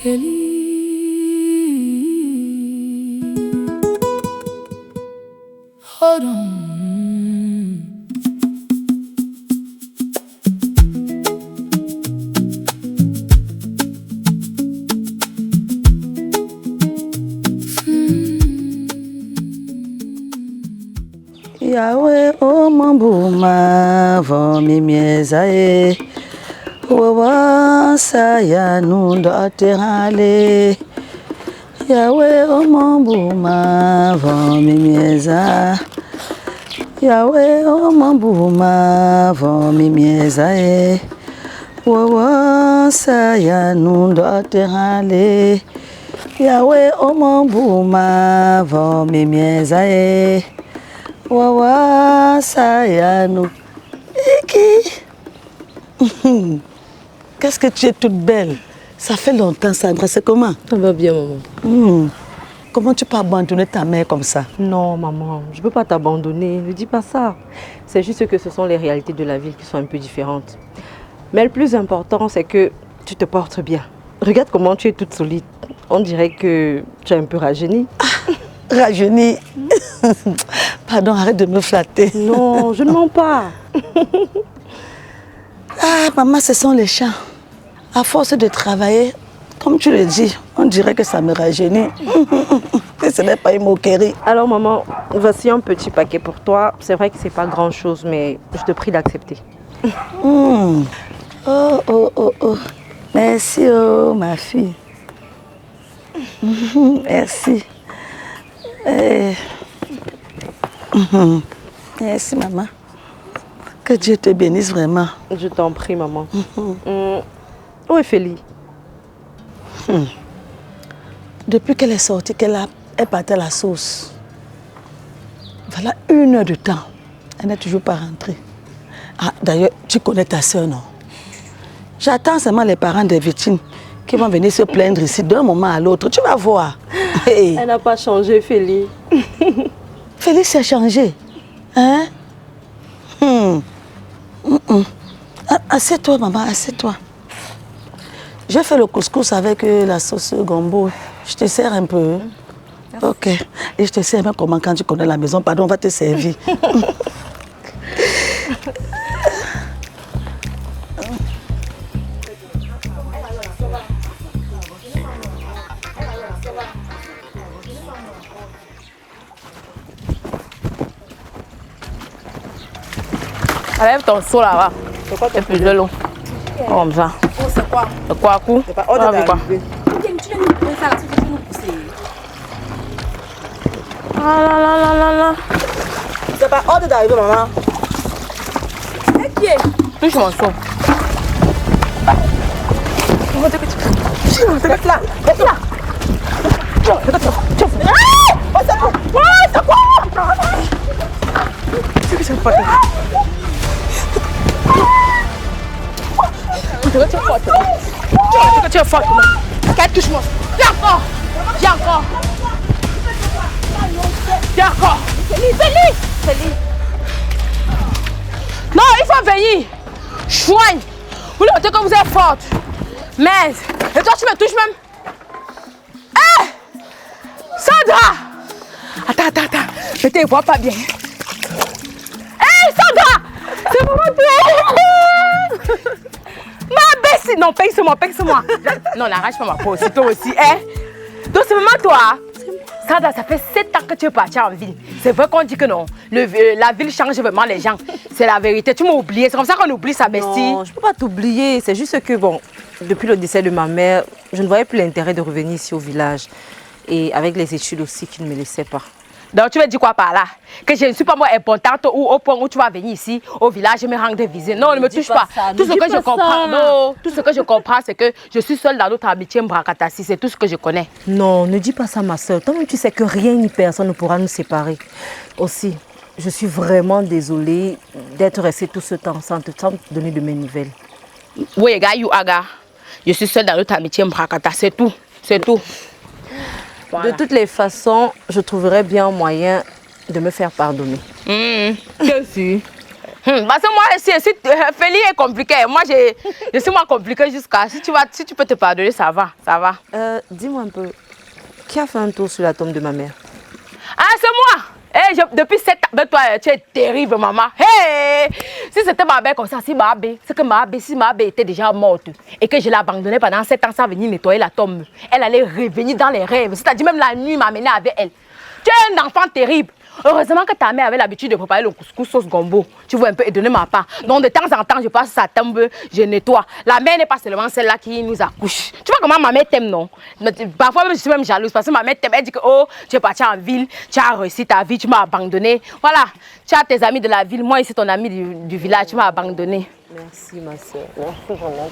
Hold on. Yahweh, oh mon bouma, vont mes mièzes, wawa saya nunda terale. Yahweh, oh mon bouma, vont mes mièzes. Yahweh, oh mon bouma, vont mes mièzes, wawa saya nunda terale. Yahweh, oh mon bouma, vont mes mièzes. Wawa Sayano. Qu'est-ce que tu es toute belle. Ça fait longtemps, Sandra. C'est comment? Ça va bien, maman. Comment tu peux abandonner ta mère comme ça? Non, maman, je ne peux pas t'abandonner. Ne dis pas ça. C'est juste que ce sont les réalités de la ville qui sont un peu différentes. Mais le plus important, c'est que tu te portes bien. Regarde comment tu es toute solide. On dirait que tu es un peu rajeunie. Rajeunie. Pardon, arrête de me flatter. Non, je ne mens pas. Ah, maman, ce sont les champs. À force de travailler, comme tu le dis, on dirait que ça me rajeunit. Que ce n'est pas une moquerie. Alors, maman, voici un petit paquet pour toi. C'est vrai que ce n'est pas grand-chose, mais je te prie d'accepter. Oh, oh, oh, oh. Merci, oh, ma fille. Merci. Merci, maman. Que Dieu te bénisse vraiment. Je t'en prie, maman. Où est Félie? Depuis qu'elle est sortie, qu'elle est partie à la sauce. Voilà 1 heure de temps. Elle n'est toujours pas rentrée. Ah, d'ailleurs, tu connais ta soeur, non? J'attends seulement les parents des victimes qui vont venir se plaindre ici d'un moment à l'autre. Tu vas voir. Hey. Elle n'a pas changé, Félie. Félix s'est changé. Hein? Assieds-toi, maman, assieds-toi. J'ai fait le couscous avec la sauce gombo. Je te sers un peu. Ok. Et je te sers même comment quand tu connais la maison. Pardon, on va te servir. Enlève ton seau là-bas. C'est quoi ton plus de l'eau. Comme ça. Oh, c'est quoi? C'est quoi, coup? C'est pas ordre d'arriver. Ah là là là là là. C'est pas ordre d'arriver, maman. Et qui est? Touche mon seau. Regarde là. Regarde là. C'est quoi? C'est quoi? Tu es forte. Qu'elle touche moi. Viens encore. Viens encore. Viens encore. Félie. Non, il faut venir. Chouine. Vous notez que vous êtes forte. Mais, et toi tu me touches même. Hé Sandra. Attends. Je te vois pas bien. Hé Sandra. C'est pour toi. Ma baisse. Non, pince-moi. Non, n'arrache pas ma peau. C'est toi aussi. Donc c'est vraiment toi. Sandra, ça fait 7 ans que tu es partie en ville. C'est vrai qu'on dit que non. La ville change vraiment les gens. C'est la vérité. Tu m'as oublié. C'est comme ça qu'on oublie sa bestie. Non, je ne peux pas t'oublier. C'est juste que, bon, depuis le décès de ma mère, je ne voyais plus l'intérêt de revenir ici au village. Et avec les études aussi qui ne me laissaient pas. Donc tu veux dire quoi par là? Que je ne suis pas moi importante ou au point où tu vas venir ici au village et me rendre visite. Non, ne me touche pas. Tout ce que je comprends, non, tout ce que je comprends, c'est que je suis seule dans notre amitié Mbrakatasi. C'est tout ce que je connais. Non, ne dis pas ça, ma soeur. Toi-même, tu sais que rien ni personne ne pourra nous séparer. Aussi, je suis vraiment désolée d'être restée tout ce temps sans te donner de mes nouvelles. Oui, gars, Aga. Je suis seule dans notre amitié Mbrakatasi. C'est tout. C'est tout. Voilà. De toutes les façons, je trouverais bien un moyen de me faire pardonner. Qu'est-ce que Parce que moi, si Feli est compliqué, moi, je suis moins compliqué jusqu'à... Si tu peux te pardonner, ça va, ça va. Dis-moi un peu, qui a fait un tour sur la tombe de ma mère? Ah, c'est moi! Depuis 7 ans avec toi, tu es terrible, maman. Hey! Si c'était ma mère comme ça, c'est que si ma mère était déjà morte et que je l'ai abandonnée pendant 7 ans sans venir nettoyer la tombe, elle allait revenir dans les rêves. C'est-à-dire même la nuit m'amener avec elle. Tu es un enfant terrible. Heureusement que ta mère avait l'habitude de préparer le couscous sauce gombo. Tu vois un peu et donner ma part. Donc de temps en temps, je passe sa tombe, je nettoie. La mère n'est pas seulement celle-là qui nous accouche. Tu vois comment ma mère t'aime, non? Parfois même, je suis même jalouse parce que ma mère t'aime. Elle dit que oh, tu es partie en ville, tu as réussi ta vie, tu m'as abandonné. Voilà, tu as tes amis de la ville, moi ici ton ami du village, tu m'as abandonné. Merci ma soeur, merci vraiment.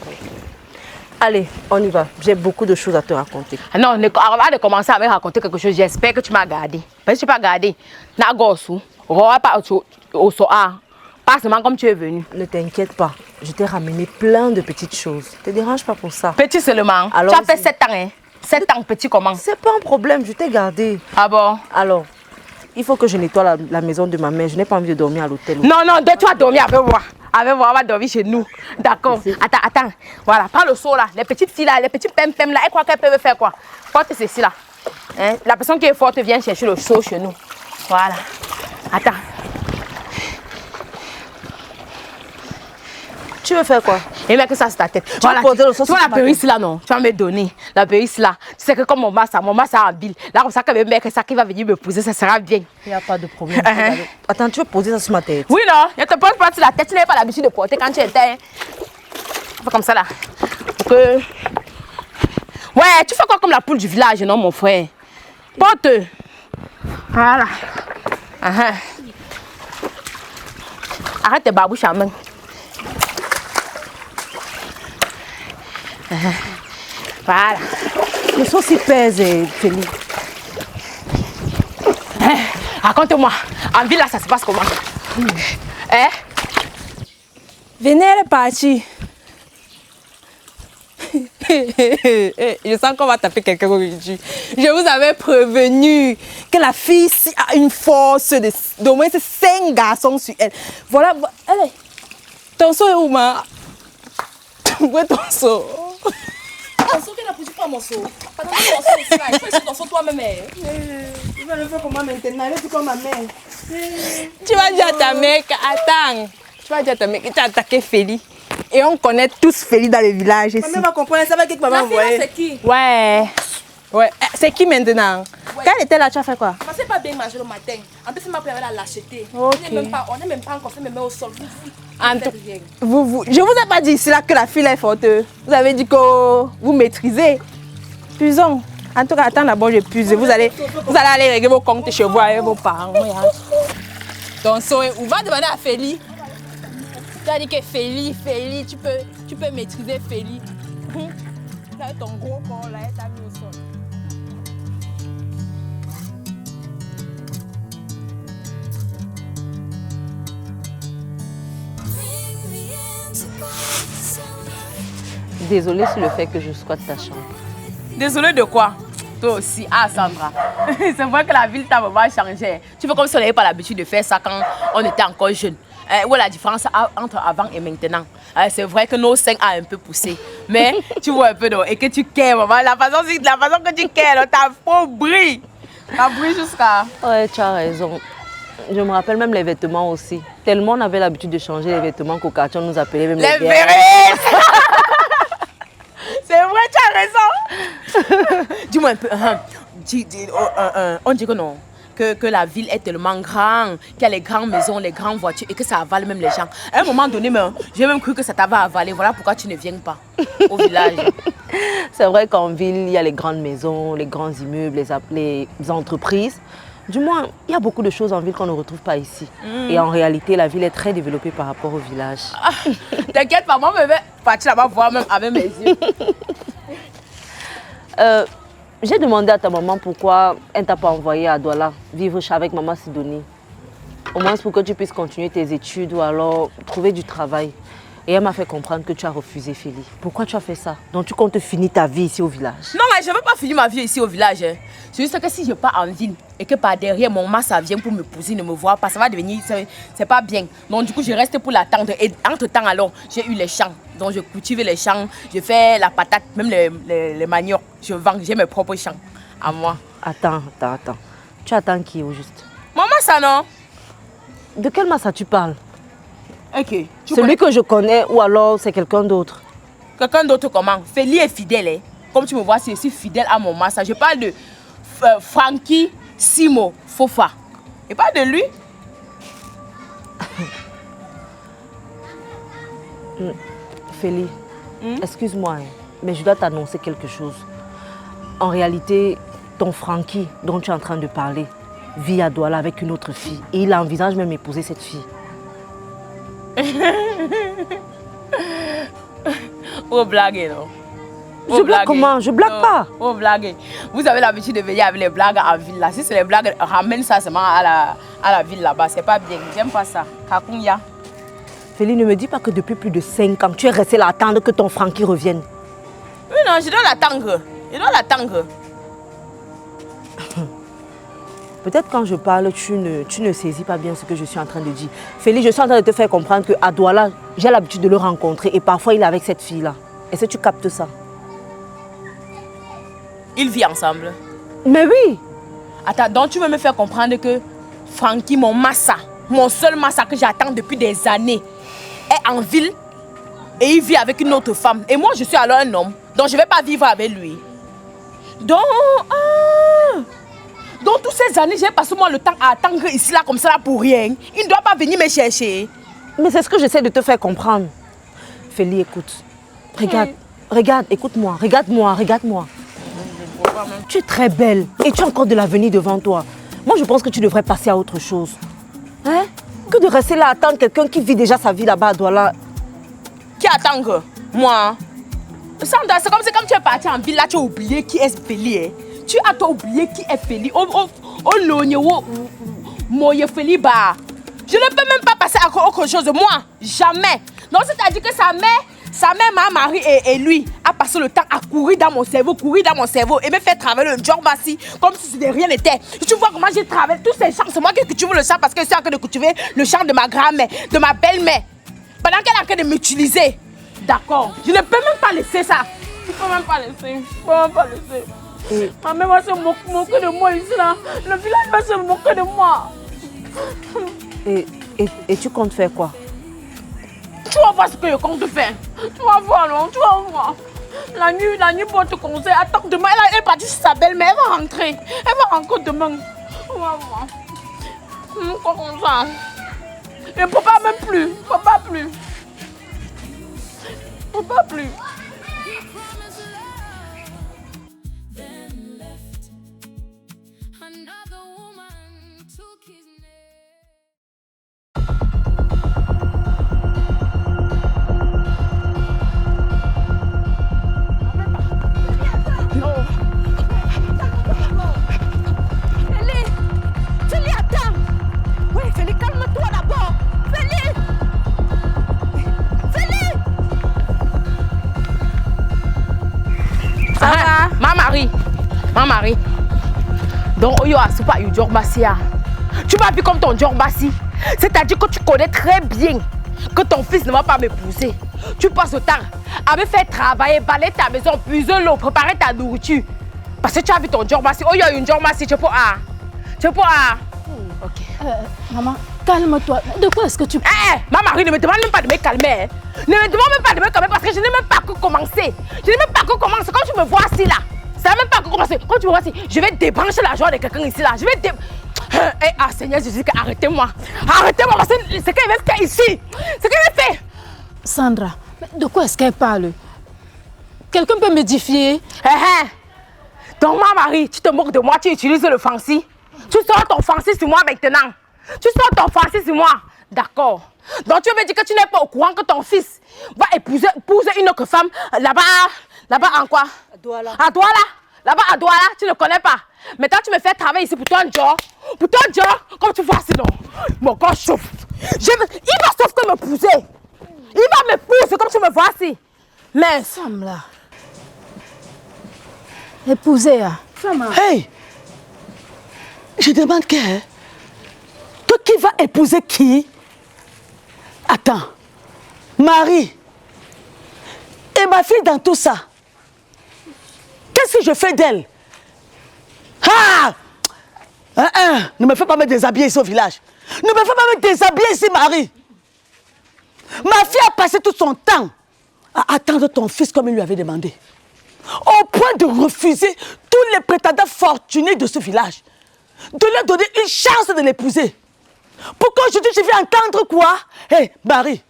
Allez, on y va. J'ai beaucoup de choses à te raconter. Non, avant de commencer à me raconter quelque chose, j'espère que tu m'as gardé. Parce que tu n'as pas gardé. Pas seulement comme tu es venu. Ne t'inquiète pas, je t'ai ramené plein de petites choses. Ne te dérange pas pour ça. Petit seulement. Alors, tu as fait 7 ans, hein? 7 ans, petit comment? C'est pas un problème, je t'ai gardé. Ah bon? Alors, il faut que je nettoie la maison de ma mère. Je n'ai pas envie de dormir à l'hôtel. Non, tu vas dormir avec moi. Avec moi, on va dormir chez nous. D'accord. Attends. Voilà, prends le seau là. Les petites filles là, les petits pem-pem là, elles croient qu'elles peuvent faire quoi? Porte ceci là. Hein? La personne qui est forte vient chercher le seau chez nous. Voilà. Attends. Tu veux faire quoi? Et mec, que ça c'est ta tête. Tu vas poser le seau. Tu vois la périsse là, non? Tu vas me donner. La périsse là. Tu sais que comme mon massa en ville. Là, comme ça, que le mec, ça qui va venir me poser, ça sera bien. Il n'y a pas de problème. Attends, tu veux poser ça sur ma tête? Oui, non. Je te pose pas sur la tête. Tu n'avais pas l'habitude de porter quand tu étais. Fais comme ça là. Pour que... Ouais, tu fais quoi comme la poule du village, non, mon frère? Porte. Voilà. Arrête tes babouches à main. Voilà. Le seau s'y pèse, Félix. Raconte-moi, en ville là, ça se passe comment? Hein? Venez, elle est partie. Je sens qu'on va taper quelqu'un aujourd'hui. Je vous avais prévenu que la fille a une force d'au moins 5 garçons sur elle. Voilà, allez. Ton seau est où, ma? Où est ton seau? Ton seau, qu'elle a poussé pas mon seau. Pas dans mon seau aussi là, il faut essayer ton seau toi-même. Tu vas le faire comment maintenant? Elle est comme ma mère. Tu vas dire à ta mère que, attends, tu vas dire à ta mère que tu as attaqué Feli. Et on connaît tous Feli dans le village ici. Maman va comprendre, ça va que maman envoyé. C'est qui? Ouais. C'est qui maintenant? Ouais. Quand elle était là, tu as fait quoi? Parce que c'est pas bien manger le matin. En plus, c'est ma première la lâcheté. Ok. On n'est même pas encore fait mes mains au sol. Je vous ai pas dit ici là que la fille est forte. Vous avez dit que vous maîtrisez. Puisons. En tout cas, attends d'abord, je puise. Vous allez aller régler vos comptes chez vous avec vos parents. Donc, on va demander à Feli. Tu as dit que Feli, tu peux maîtriser Feli. Là, ton gros corps là, elle t'a mis au sol. Désolée sur le fait que je squatte ta chambre. Désolée de quoi? Toi aussi, ah Sandra. C'est vrai que la ville t'a vraiment changé. Tu fais comme si on n'avait pas l'habitude de faire ça quand on était encore jeune. Où est la différence entre avant et maintenant? C'est vrai que nos seins ont un peu poussé. Mais tu vois un peu, non? Et que tu cares, maman. La façon que tu cares, t'as faux bruit. T'as bruit jusqu'à... Ouais, tu as raison. Je me rappelle même les vêtements aussi. Tellement on avait l'habitude de changer les vêtements qu'au quartier on nous appelait même les verres. C'est vrai, tu as raison. Dis-moi un peu. On dit que non. Que la ville est tellement grande, qu'il y a les grandes maisons, les grandes voitures et que ça avale même les gens. À un moment donné, j'ai même cru que ça t'avait avalé. Voilà pourquoi tu ne viens pas au village. C'est vrai qu'en ville, il y a les grandes maisons, les grands immeubles, les entreprises. Du moins, il y a beaucoup de choses en ville qu'on ne retrouve pas ici. Et en réalité, la ville est très développée par rapport au village. T'inquiète pas, moi je vais partir là-bas voir même avec mes yeux. J'ai demandé à ta maman pourquoi elle ne t'a pas envoyé à Douala vivre avec maman Sidonie. Au moins pour que tu puisses continuer tes études ou alors trouver du travail. Et elle m'a fait comprendre que tu as refusé, Feli. Pourquoi tu as fait ça? Donc tu comptes finir ta vie ici au village? Non, mais je ne veux pas finir ma vie ici au village. Hein. C'est juste que si je pars en ville et que par derrière mon massa vient pour me pousser, ne me voir pas, ça va devenir... C'est pas bien. Donc du coup, je reste pour l'attendre. Et entre-temps, alors, j'ai eu les champs. Donc je cultive les champs, je fais la patate, même les maniocs. Je vends, j'ai mes propres champs à moi. Attends. Tu attends qui au juste? Mon massa, non? De quel massa tu parles? Ok. Celui que je connais ou alors c'est quelqu'un d'autre? Quelqu'un d'autre comment? Feli est fidèle. Hein? Comme tu me vois, c'est aussi fidèle à mon massa. Je parle de Frankie Simo Fofa. Et pas de lui. Feli, excuse-moi, hein, mais je dois t'annoncer quelque chose. En réalité, ton Frankie dont tu es en train de parler vit à Douala avec une autre fille. Et il envisage même épouser cette fille. Oh, blague, non? Je blague comment? Je blague pas. Oh, blague. Vous avez l'habitude de venir avec les blagues en ville là. Si c'est les blagues, ramène ça seulement à la ville là-bas. C'est pas bien. J'aime pas ça. Kakunya. Feli, ne me dis pas que depuis plus de 5 ans, tu es resté là à attendre que ton Francky revienne. Oui, non, je dois l'attendre. Peut-être quand je parle, tu ne saisis pas bien ce que je suis en train de dire. Feli, je suis en train de te faire comprendre qu'à Douala, j'ai l'habitude de le rencontrer et parfois il est avec cette fille-là. Est-ce que tu captes ça? Ils vivent ensemble. Mais oui. Attends, donc tu veux me faire comprendre que Francky, mon massa, mon seul massa que j'attends depuis des années, est en ville et il vit avec une autre femme. Et moi, je suis alors un homme, donc je ne vais pas vivre avec lui. Donc toutes ces années, j'ai passé moi le temps à attendre ici là comme ça là pour rien. Il ne doit pas venir me chercher. Mais c'est ce que j'essaie de te faire comprendre. Feli, écoute. Regarde, écoute-moi, regarde-moi. Tu es très belle et tu as encore de l'avenir devant toi. Moi, je pense que tu devrais passer à autre chose. Hein? Que de rester là à attendre quelqu'un qui vit déjà sa vie là-bas à Douala. Qui attend que moi? Sandra, c'est comme quand tu es parti en ville là, tu as oublié qui est Feli. Hein? Tu as oublié qui est Feli. Je ne peux même pas passer à autre chose. Moi, jamais. Non, c'est-à-dire que sa mère, ma mari et lui a passé le temps à courir dans mon cerveau et me faire travailler le job assis comme si de rien n'était. Tu vois comment j'ai travaillé tous ces champs. C'est moi qui cultive le champ parce que je suis en train de cultiver le champ de ma grand-mère, de ma belle-mère. Pendant qu'elle est en train de m'utiliser. D'accord. Je ne peux même pas laisser ça. Je ne peux même pas laisser. Ma mère va se moquer de moi ici là. Le village va se moquer de moi. Et tu comptes faire quoi? Tu vas voir ce que je compte faire. Tu vas voir, non? Tu vas voir. La nuit pour te conseiller. Attends, demain, elle est partie chez sa belle-mère. Elle va rentrer. Elle va rentrer demain. On va voir. Comme ça. Et papa même plus. Papa plus. Feli, attends. Oui, Feli, calme-toi d'abord. Feli. Ah, ma Marie. Donc, Oyo Asupa Yudjorbassia. Tu m'as vu comme ton Djorbassi. C'est-à-dire que tu connais très bien que ton fils ne va pas m'épouser. Tu passes le temps à me faire travailler, balayer ta maison, puiser l'eau, préparer ta nourriture. Parce que tu as vu ton Djorbassi. Oyo Yudjorbassi, tu peux Ok. Maman, calme-toi. De quoi est-ce que tu... Ma Marie, ne me demande même pas de me calmer. Ne me demande même pas de me calmer parce que je n'ai même pas que commencé. Quand tu me vois assis là, ça n'a même pas que commencé. Quand tu me vois assis, je vais débrancher la joie de quelqu'un ici là. Seigneur Jésus, arrêtez-moi. Arrêtez-moi parce que ce qu'elle veut faire ici. Ce qu'elle veut faire. Sandra, de quoi est-ce qu'elle parle? Quelqu'un peut m'édifier? Donc ma Marie, tu te moques de moi, tu utilises le fancy. Tu sors ton fancy sur moi maintenant. D'accord. Donc tu me dis que tu n'es pas au courant que ton fils va épouser une autre femme là-bas en quoi? À Douala. Là-bas à Douala, tu ne connais pas. Maintenant tu me fais travailler ici pour toi un job. Comme tu vois sinon. Mon corps chauffe. Il va sauf que m'épouser. Il va m'épouser comme tu me vois ici. Mais... Femme là. Épouser, hein. Femme. Hey! Je demande qui va épouser qui? Attends. Marie. Et ma fille dans tout ça. Qu'est-ce que je fais d'elle? Ah! Ne me fais pas me déshabiller ici au village. Ne me fais pas me déshabiller ici, Marie. Ma fille a passé tout son temps à attendre ton fils comme il lui avait demandé. Au point de refuser tous les prétendants fortunés de ce village. De leur donner une chance de l'épouser. Pourquoi aujourd'hui je vais entendre quoi? Hé, Marie!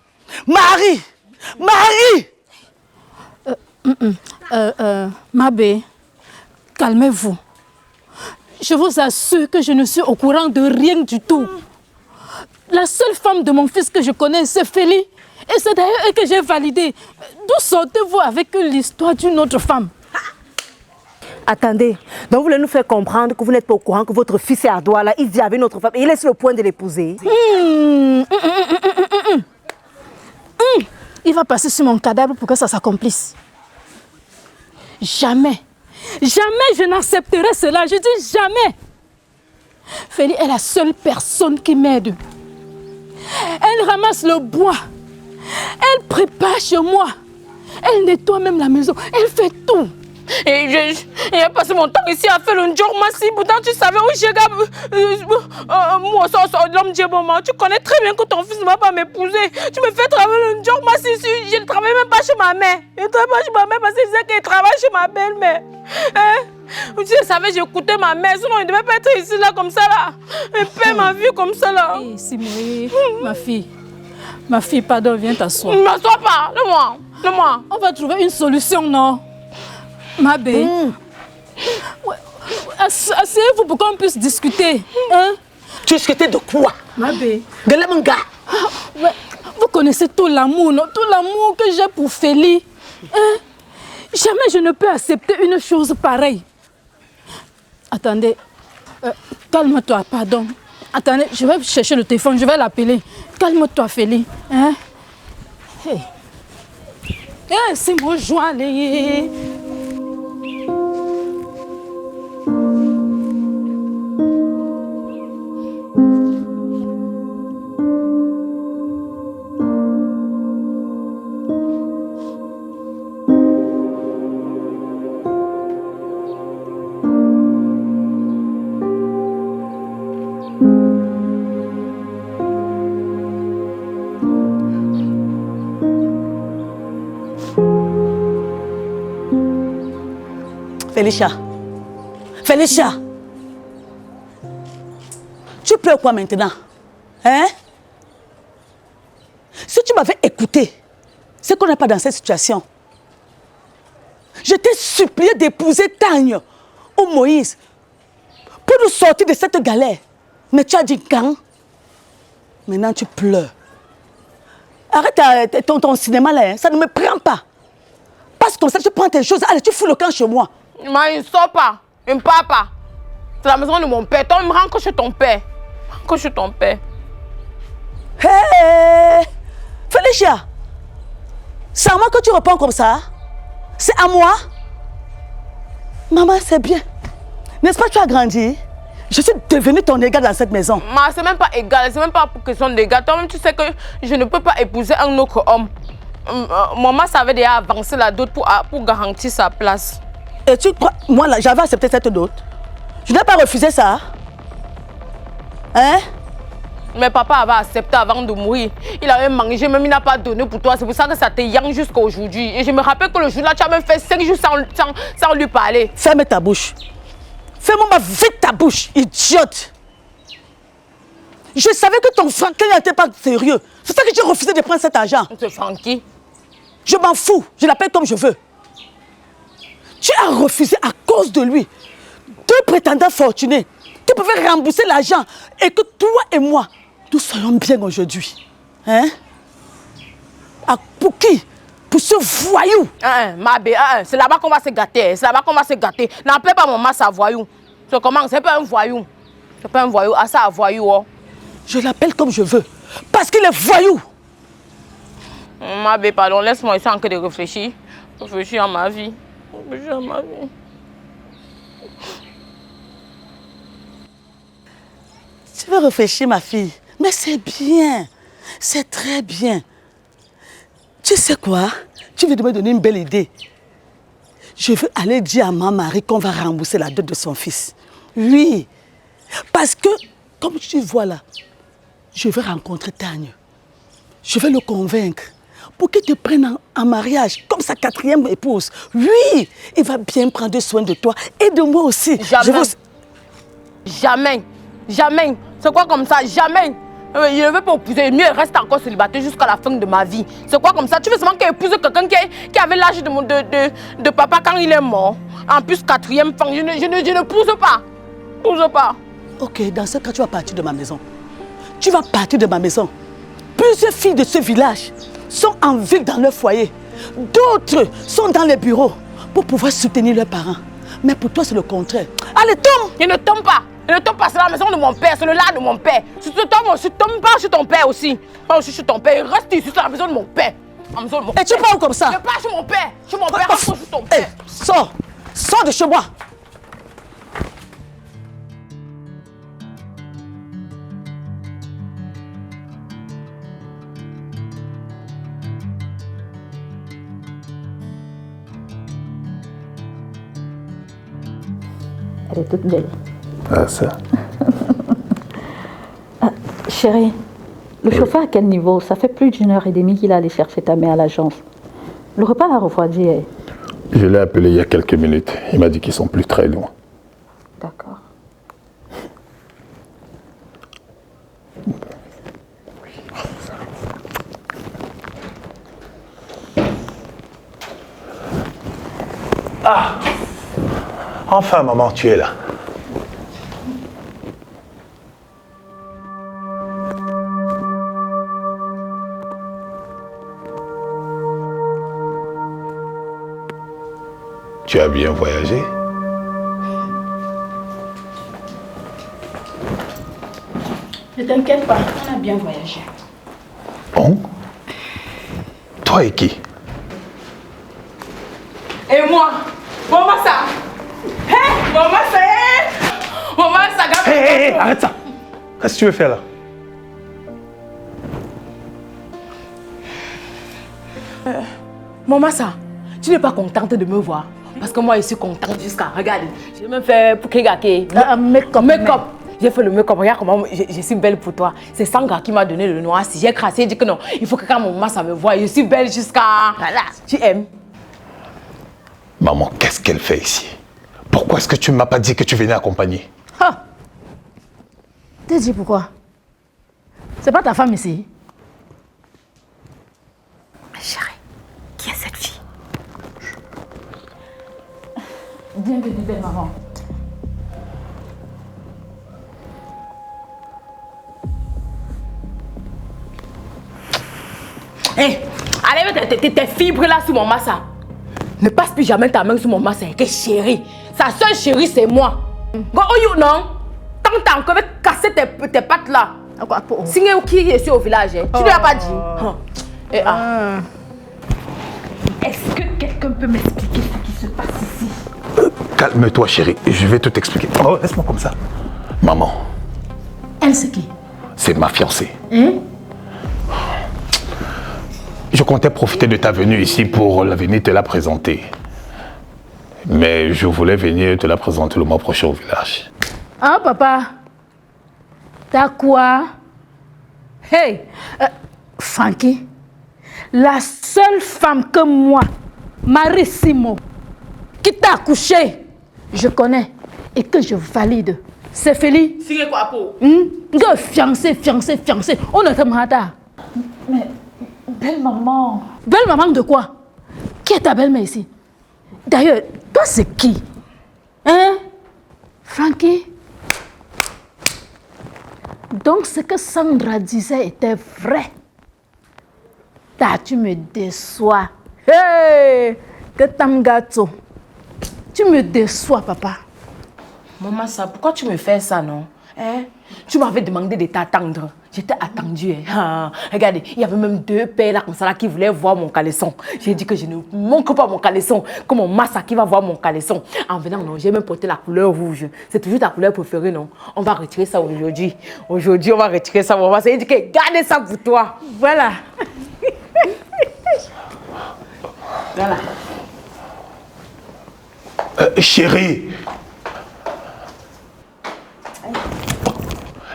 Marie! Marie! Mabé, calmez-vous. Je vous assure que je ne suis au courant de rien du tout. La seule femme de mon fils que je connais, c'est Félie. Et c'est d'ailleurs elle que j'ai validée. D'où sortez-vous avec l'histoire d'une autre femme? Attendez, donc vous voulez nous faire comprendre que vous n'êtes pas au courant que votre fils est à Douala, il dit avec une autre femme et il est sur le point de l'épouser. Il va passer sur mon cadavre pour que ça s'accomplisse. Jamais, jamais je n'accepterai cela, je dis jamais. Félie est la seule personne qui m'aide. Elle ramasse le bois, elle prépare chez moi, elle nettoie même la maison, elle fait tout. Et j'ai passé mon temps ici à faire le jour massi. Pourtant, tu savais où j'ai moi, l'homme Djeboma. Tu connais très bien que ton fils ne va pas m'épouser. Tu me fais travailler le jour massi ici. Je ne travaille même pas chez ma mère. Je ne travaille pas chez ma mère parce qu'il disait qu'il travaille chez ma belle-mère. Hein? Je savais, j'écoutais ma mère. Sinon, il ne devait pas être ici, là, comme ça, là. Et paie ma vie comme ça, là. Hey, Simoé, ma fille, pardon, viens t'asseoir. Ne m'assois pas, le-moi. On va trouver une solution, non? Mabé, ouais, asseyez-vous pour qu'on puisse discuter. Hein? Discuter de quoi? Mabé. Galamanga. Ouais, vous connaissez tout l'amour, non? Tout l'amour que j'ai pour Félie. Hein? Jamais je ne peux accepter une chose pareille. Attendez, calme-toi, pardon. Attendez, je vais chercher le téléphone, je vais l'appeler. Calme-toi, Félie. Hein? Hey. Hey, c'est mon joie, allez. Félicia, tu pleures quoi maintenant? Hein? Si tu m'avais écouté, c'est qu'on n'est pas dans cette situation. Je t'ai supplié d'épouser Tagne ou Moïse pour nous sortir de cette galère. Mais tu as dit quand? Maintenant tu pleures. Arrête ton cinéma là, hein? Ça ne me prend pas. Parce que comme ça tu prends tes choses, allez tu fous le camp chez moi. Mais il ne sort pas, il ne part pas. C'est la maison de mon père. Toi, il me rend que chez ton père. Que chez ton père. Hé Félicia, c'est à moi que tu réponds comme ça? C'est à moi? Maman, c'est bien. N'est-ce pas que tu as grandi? Je suis devenue ton égal dans cette maison. Mais c'est même pas égal, c'est même pas pour question d'égal. Toi-même, tu sais que je ne peux pas épouser un autre homme. Maman savait déjà avancer la dot pour garantir sa place. Et tu crois, moi là, j'avais accepté cette dot. Je n'ai pas refusé ça. Hein? Mais papa avait accepté avant de mourir. Il avait mangé, même il n'a pas donné pour toi. C'est pour ça que ça te yang jusqu'à aujourd'hui. Et je me rappelle que le jour-là, tu as même fait 5 jours sans lui parler. Ferme ta bouche. Ferme-moi vite ta bouche, idiote. Je savais que ton Francky n'était pas sérieux. C'est ça que j'ai refusé de prendre cet argent. C'est Francky. Je m'en fous. Je l'appelle comme je veux. Tu as refusé à cause de lui 2 prétendants fortunés qui pouvaient rembourser l'argent et que toi et moi, nous soyons bien aujourd'hui. Hein? Pour qui? Pour ce voyou. C'est là-bas qu'on va se gâter. C'est là-bas qu'on va se gâter. N'appelle pas maman ça voyou. C'est comment? C'est pas un voyou. C'est pas un voyou. Ah, ça, un voyou. Oh. Je l'appelle comme je veux. Parce qu'il est voyou. Ma belle, pardon, laisse-moi essayer encore de réfléchir. Réfléchir à ma vie. Réfléchir à ma vie. Tu veux réfléchir, ma fille? Mais c'est bien. C'est très bien. Tu sais quoi? Tu veux me donner une belle idée. Je veux aller dire à ma mari qu'on va rembourser la dette de son fils. Oui. Parce que, comme tu vois là, je vais rencontrer Tanya. Je vais le convaincre pour qu'il te prenne en mariage comme sa 4e épouse. Oui, il va bien prendre soin de toi et de moi aussi. Jamais. Jamais. Jamais. C'est quoi comme ça? Jamais. Je ne veux pas épouser. Mieux, il reste encore célibataire jusqu'à la fin de ma vie. C'est quoi comme ça? Tu veux seulement qu'il épouse quelqu'un qui avait l'âge de papa quand il est mort? En plus, 4e femme. Je ne pousse pas. Pousse pas. Ok, dans ce cas, tu vas partir de ma maison. Tu vas partir de ma maison. Plusieurs filles de ce village sont en ville dans leur foyer. D'autres sont dans les bureaux pour pouvoir soutenir leurs parents. Mais pour toi, c'est le contraire. Allez, tombe! Il ne tombe pas. Il ne tombe pas. C'est la maison de mon père. C'est le lard de mon père. Si tu tombes, je ne tombe pas sur ton père aussi. Pas aussi sur ton père. Il reste ici. C'est la maison de mon père. La maison de mon Et tu parles comme ça? Je parle sur mon père. Sur mon père. Reste sur ton père. Sors! Sors de chez moi! Elle est toute belle. Ah, ça. Chérie, le chauffeur à quel niveau? Ça fait plus d'1h30 qu'il est allé chercher ta mère à l'agence. Le repas l'a refroidi. Je l'ai appelé il y a quelques minutes. Il m'a dit qu'ils sont plus très loin. D'accord. Ah! Enfin, maman, tu es là. Tu as bien voyagé? Ne t'inquiète pas, on a bien voyagé. Bon? Toi et qui? Et moi? Maman, ça. Hé, maman, ça. Maman, ça. Hé, arrête ça! Qu'est-ce que tu veux faire là? Maman, ça. Tu n'es pas contente de me voir? Parce que moi, je suis contente jusqu'à... Regarde, j'ai même fait pour Kegake. Make-up. J'ai fait le make-up. Regarde comment je suis belle pour toi. C'est Sanga qui m'a donné le noir. Si j'ai crassé, j'ai dit que non, il faut que quand mon maman ça me voit, je suis belle jusqu'à... Voilà. Tu aimes? Maman, qu'est-ce qu'elle fait ici? Pourquoi est-ce que tu ne m'as pas dit que tu venais accompagner? Ah! T'as dit pourquoi? C'est pas ta femme ici? Chérie, qui est cette fille? Bienvenue, belle maman. Hé, allez mettre tes fibres là sur mon massa. Ne passe plus jamais ta main sur mon massa. Que chérie. Sa seule chérie, c'est moi. Go, oh you, non? Tant que t'as encore cassé tes pattes là. Signe qui est au village, hein? Tu ne l'as pas dit. Est-ce que quelqu'un peut m'expliquer ce qui se passe ici? Calme-toi, chérie. Je vais tout expliquer. Oh, laisse-moi comme ça. Maman. Elle, c'est qui? C'est ma fiancée. Hein? Je comptais profiter de ta venue ici pour venir te la présenter. Mais je voulais venir te la présenter le mois prochain au village. Ah, papa. T'as quoi? Hey, Frankie, la seule femme que moi, Marie-Simo, qui t'a accouché, je connais et que je valide, c'est Félix. Signe quoi pour? Fiancé. On est comme ça. Mais, belle maman. Belle maman de quoi? Qui est ta belle-mère ici? D'ailleurs, toi c'est qui? Hein? Frankie? Donc ce que Sandra disait était vrai. Tu me déçois. Hey! Que Tamgato. Tu me déçois, papa. Maman, ça, pourquoi tu me fais ça, non? Hein? Tu m'avais demandé de t'attendre. J'étais attendue. Hein. Ah, regardez, il y avait même 2 pères là comme ça là, qui voulaient voir mon caleçon. J'ai dit que je ne manque pas mon caleçon. Comme mon massa qui va voir mon caleçon. En venant, non, j'ai même porté la couleur rouge. C'est toujours ta couleur préférée, non? On va retirer ça aujourd'hui. Aujourd'hui, on va retirer ça. Maman, ça dit que gardez ça pour toi. Voilà. Voilà. Chérie.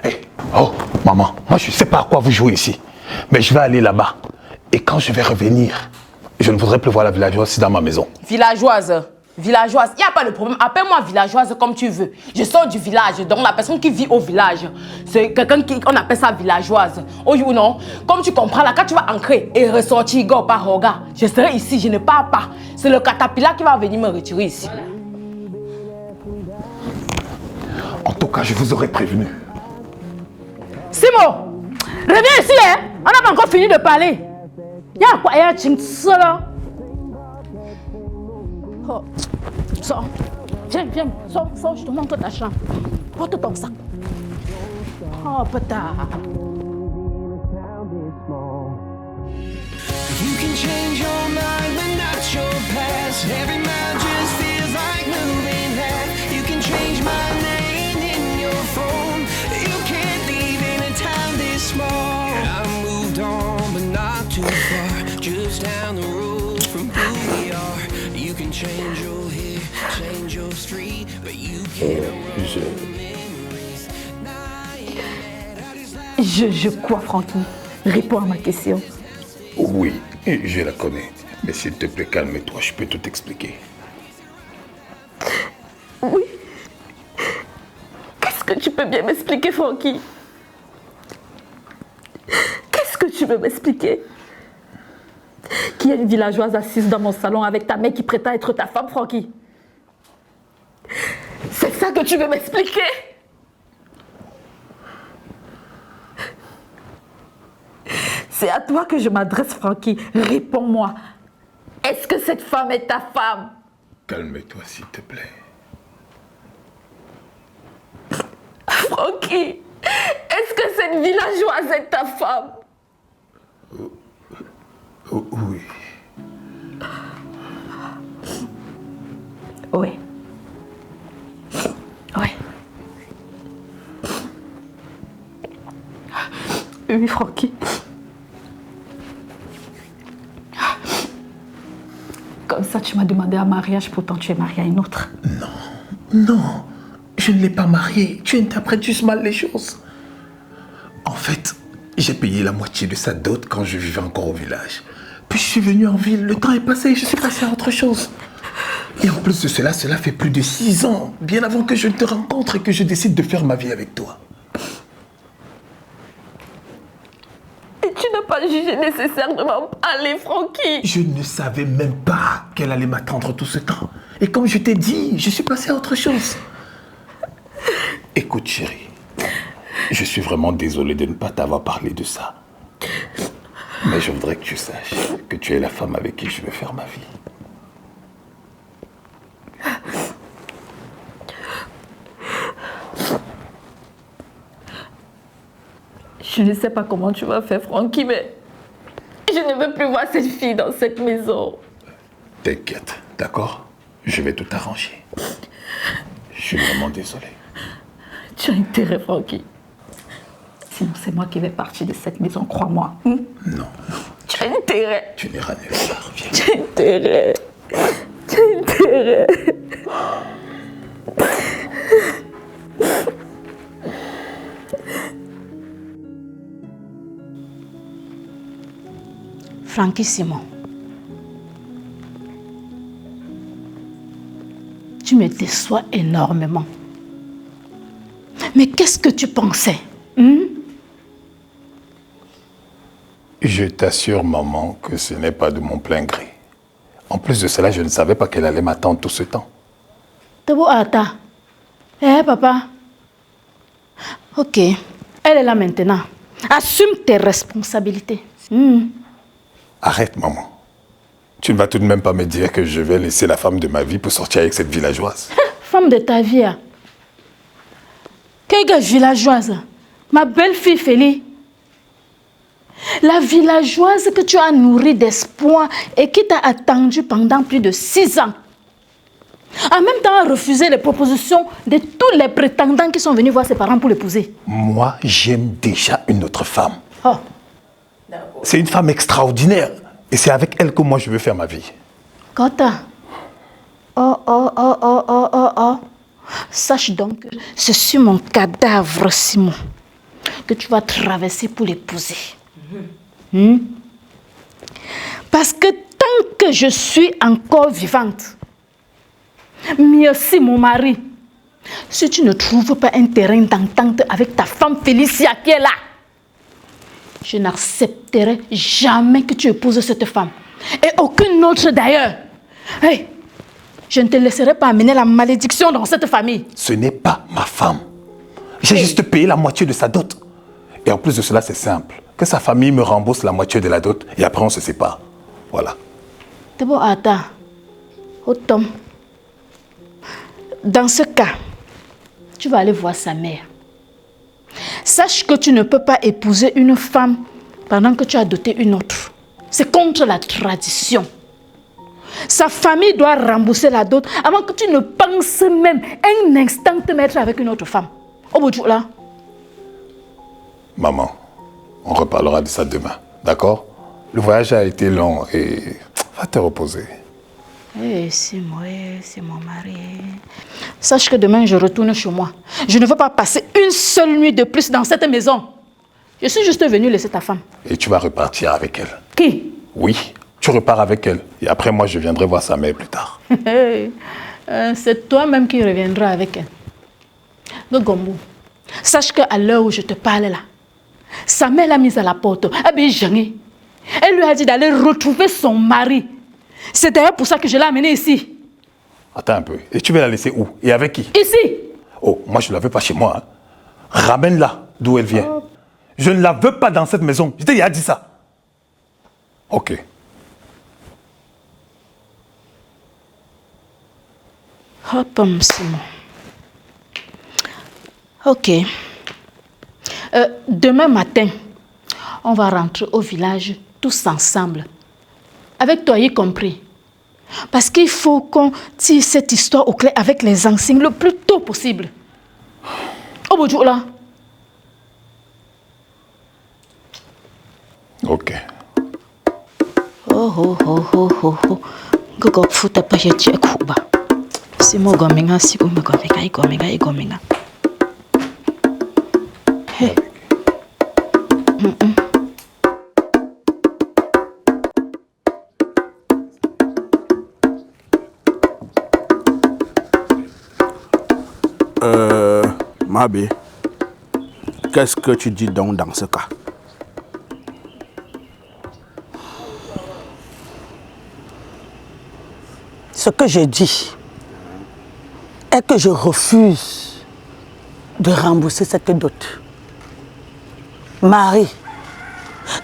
Hey. Oh, maman, moi je ne sais pas à quoi vous jouez ici. Mais je vais aller là-bas. Et quand je vais revenir, je ne voudrais plus voir la villageoise ici dans ma maison. Villageoise, villageoise, il n'y a pas de problème. Appelle-moi villageoise comme tu veux. Je sors du village, donc la personne qui vit au village, c'est quelqu'un on appelle ça villageoise. Oui ou non? Comme tu comprends là, quand tu vas ancrer et ressortir, go par Roga, je serai ici, je ne pars pas. C'est le catapillar qui va venir me retirer ici. En tout cas, je vous aurais prévenu. Simo, reviens ici, hein. On n'a pas encore fini de parler. Il y a quoi? Il y a un ching solo. Oh, sors. Viens, viens. Sors, je te montre ta chambre. Porte ton sac. Oh, putain. You can change your mind, but not your past. Every mind just feels like moving fast. You can change my name in your phone. You can't leave in a town this small. I moved on, but not too far. Just down the road from who we are. You can change your hair, change your street, but you can't run memories. Je crois, Francky. Réponds à ma question. Oui, je la connais. Mais s'il te plaît, calme-toi, je peux tout expliquer. Oui. Qu'est-ce que tu peux bien m'expliquer, Francky? Qu'est-ce que tu veux m'expliquer? Qu'il y a une villageoise assise dans mon salon avec ta mère qui prétend être ta femme, Francky? C'est ça que tu veux m'expliquer? C'est à toi que je m'adresse, Francky. Réponds-moi. Est-ce que cette femme est ta femme? Calme-toi, s'il te plaît. Francky, est-ce que cette villageoise est ta femme? Oui. Oui. Oui. Oui, Francky. Comme ça, tu m'as demandé un mariage, pourtant tu es mariée à une autre. Non, je ne l'ai pas mariée. Tu interprètes juste mal les choses. En fait, j'ai payé la moitié de sa dot quand je vivais encore au village. Puis je suis venu en ville, le temps est passé, je suis passé à autre chose. Et en plus de cela, cela fait plus de 6 ans, bien avant que je te rencontre et que je décide de faire ma vie avec toi. Et tu n'as pas jugé nécessaire de m'en parler, Francky. Je ne savais même pas qu'elle allait m'attendre tout ce temps. Et comme je t'ai dit, je suis passé à autre chose. Écoute, chérie, je suis vraiment désolé de ne pas t'avoir parlé de ça. Mais je voudrais que tu saches que tu es la femme avec qui je veux faire ma vie. Je ne sais pas comment tu vas faire, Francky, mais je ne veux plus voir cette fille dans cette maison. T'inquiète, d'accord? Je vais tout arranger. Je suis vraiment désolé. Tu as intérêt, Francky. Sinon, c'est moi qui vais partir de cette maison, crois-moi. Non. Tu as intérêt. Tu n'iras nulle part, viens. Tu as intérêt. Tu as intérêt. Francky Simon, tu me déçois énormément. Mais qu'est-ce que tu pensais? Je t'assure, maman, que ce n'est pas de mon plein gré. En plus de cela, je ne savais pas qu'elle allait m'attendre tout ce temps. Tabo Ata. Papa. Ok, elle est là maintenant. Assume tes responsabilités. Arrête, maman. Tu ne vas tout de même pas me dire que je vais laisser la femme de ma vie pour sortir avec cette villageoise. Femme de ta vie, hein. Quelle villageoise? Ma belle-fille Félie. La villageoise que tu as nourrie d'espoir et qui t'a attendu pendant plus de 6 ans. En même temps, a refusé les propositions de tous les prétendants qui sont venus voir ses parents pour l'épouser. Moi, j'aime déjà une autre femme. Oh. C'est une femme extraordinaire. Et c'est avec elle que moi, je veux faire ma vie. Kota. Oh. Sache donc que c'est sur mon cadavre, Simon, que tu vas traverser pour l'épouser. Parce que tant que je suis encore vivante, merci mon mari, si tu ne trouves pas un terrain d'entente avec ta femme Félicia qui est là, je n'accepterai jamais que tu épouses cette femme. Et aucune autre d'ailleurs. Hey, je ne te laisserai pas amener la malédiction dans cette famille. Ce n'est pas ma femme. J'ai juste payé la moitié de sa dot. Et en plus de cela, c'est simple. Que sa famille me rembourse la moitié de la dot et après on se sépare. Voilà. C'est bon, attends. Oh Tom. Dans ce cas, tu vas aller voir sa mère. Sache que tu ne peux pas épouser une femme pendant que tu as doté une autre. C'est contre la tradition. Sa famille doit rembourser la dot avant que tu ne penses même un instant te mettre avec une autre femme. Au bout de là. Maman, on reparlera de ça demain, d'accord? Le voyage a été long et va te reposer. C'est mon mari. Sache que demain, je retourne chez moi. Je ne veux pas passer une seule nuit de plus dans cette maison. Je suis juste venue laisser ta femme. Et tu vas repartir avec elle? Qui? Oui, tu repars avec elle. Et après, moi, je viendrai voir sa mère plus tard. C'est toi-même qui reviendras avec elle. Gogombo, sache qu'à l'heure où je te parle là, sa mère l'a mise à la porte. Elle lui a dit d'aller retrouver son mari. C'est d'ailleurs pour ça que je l'ai amenée ici. Attends un peu. Et tu vas la laisser où? Et avec qui? Ici. Oh, moi, je ne la veux pas chez moi. Hein. Ramène-la d'où elle vient. Je ne la veux pas dans cette maison. Je t'ai déjà dit ça. Ok. Hop, Simon. Ok. Demain matin, on va rentrer au village tous ensemble. Avec toi y compris. Parce qu'il faut qu'on tire cette histoire au clair avec les enseignes le plus tôt possible. Au bout du là. Ok. Gogo futa pa je je kuba. Simo gominga si gominga. Hey. Mabe, qu'est-ce que tu dis donc dans ce cas? Ce que je dis est que je refuse de rembourser cette dot. Marie,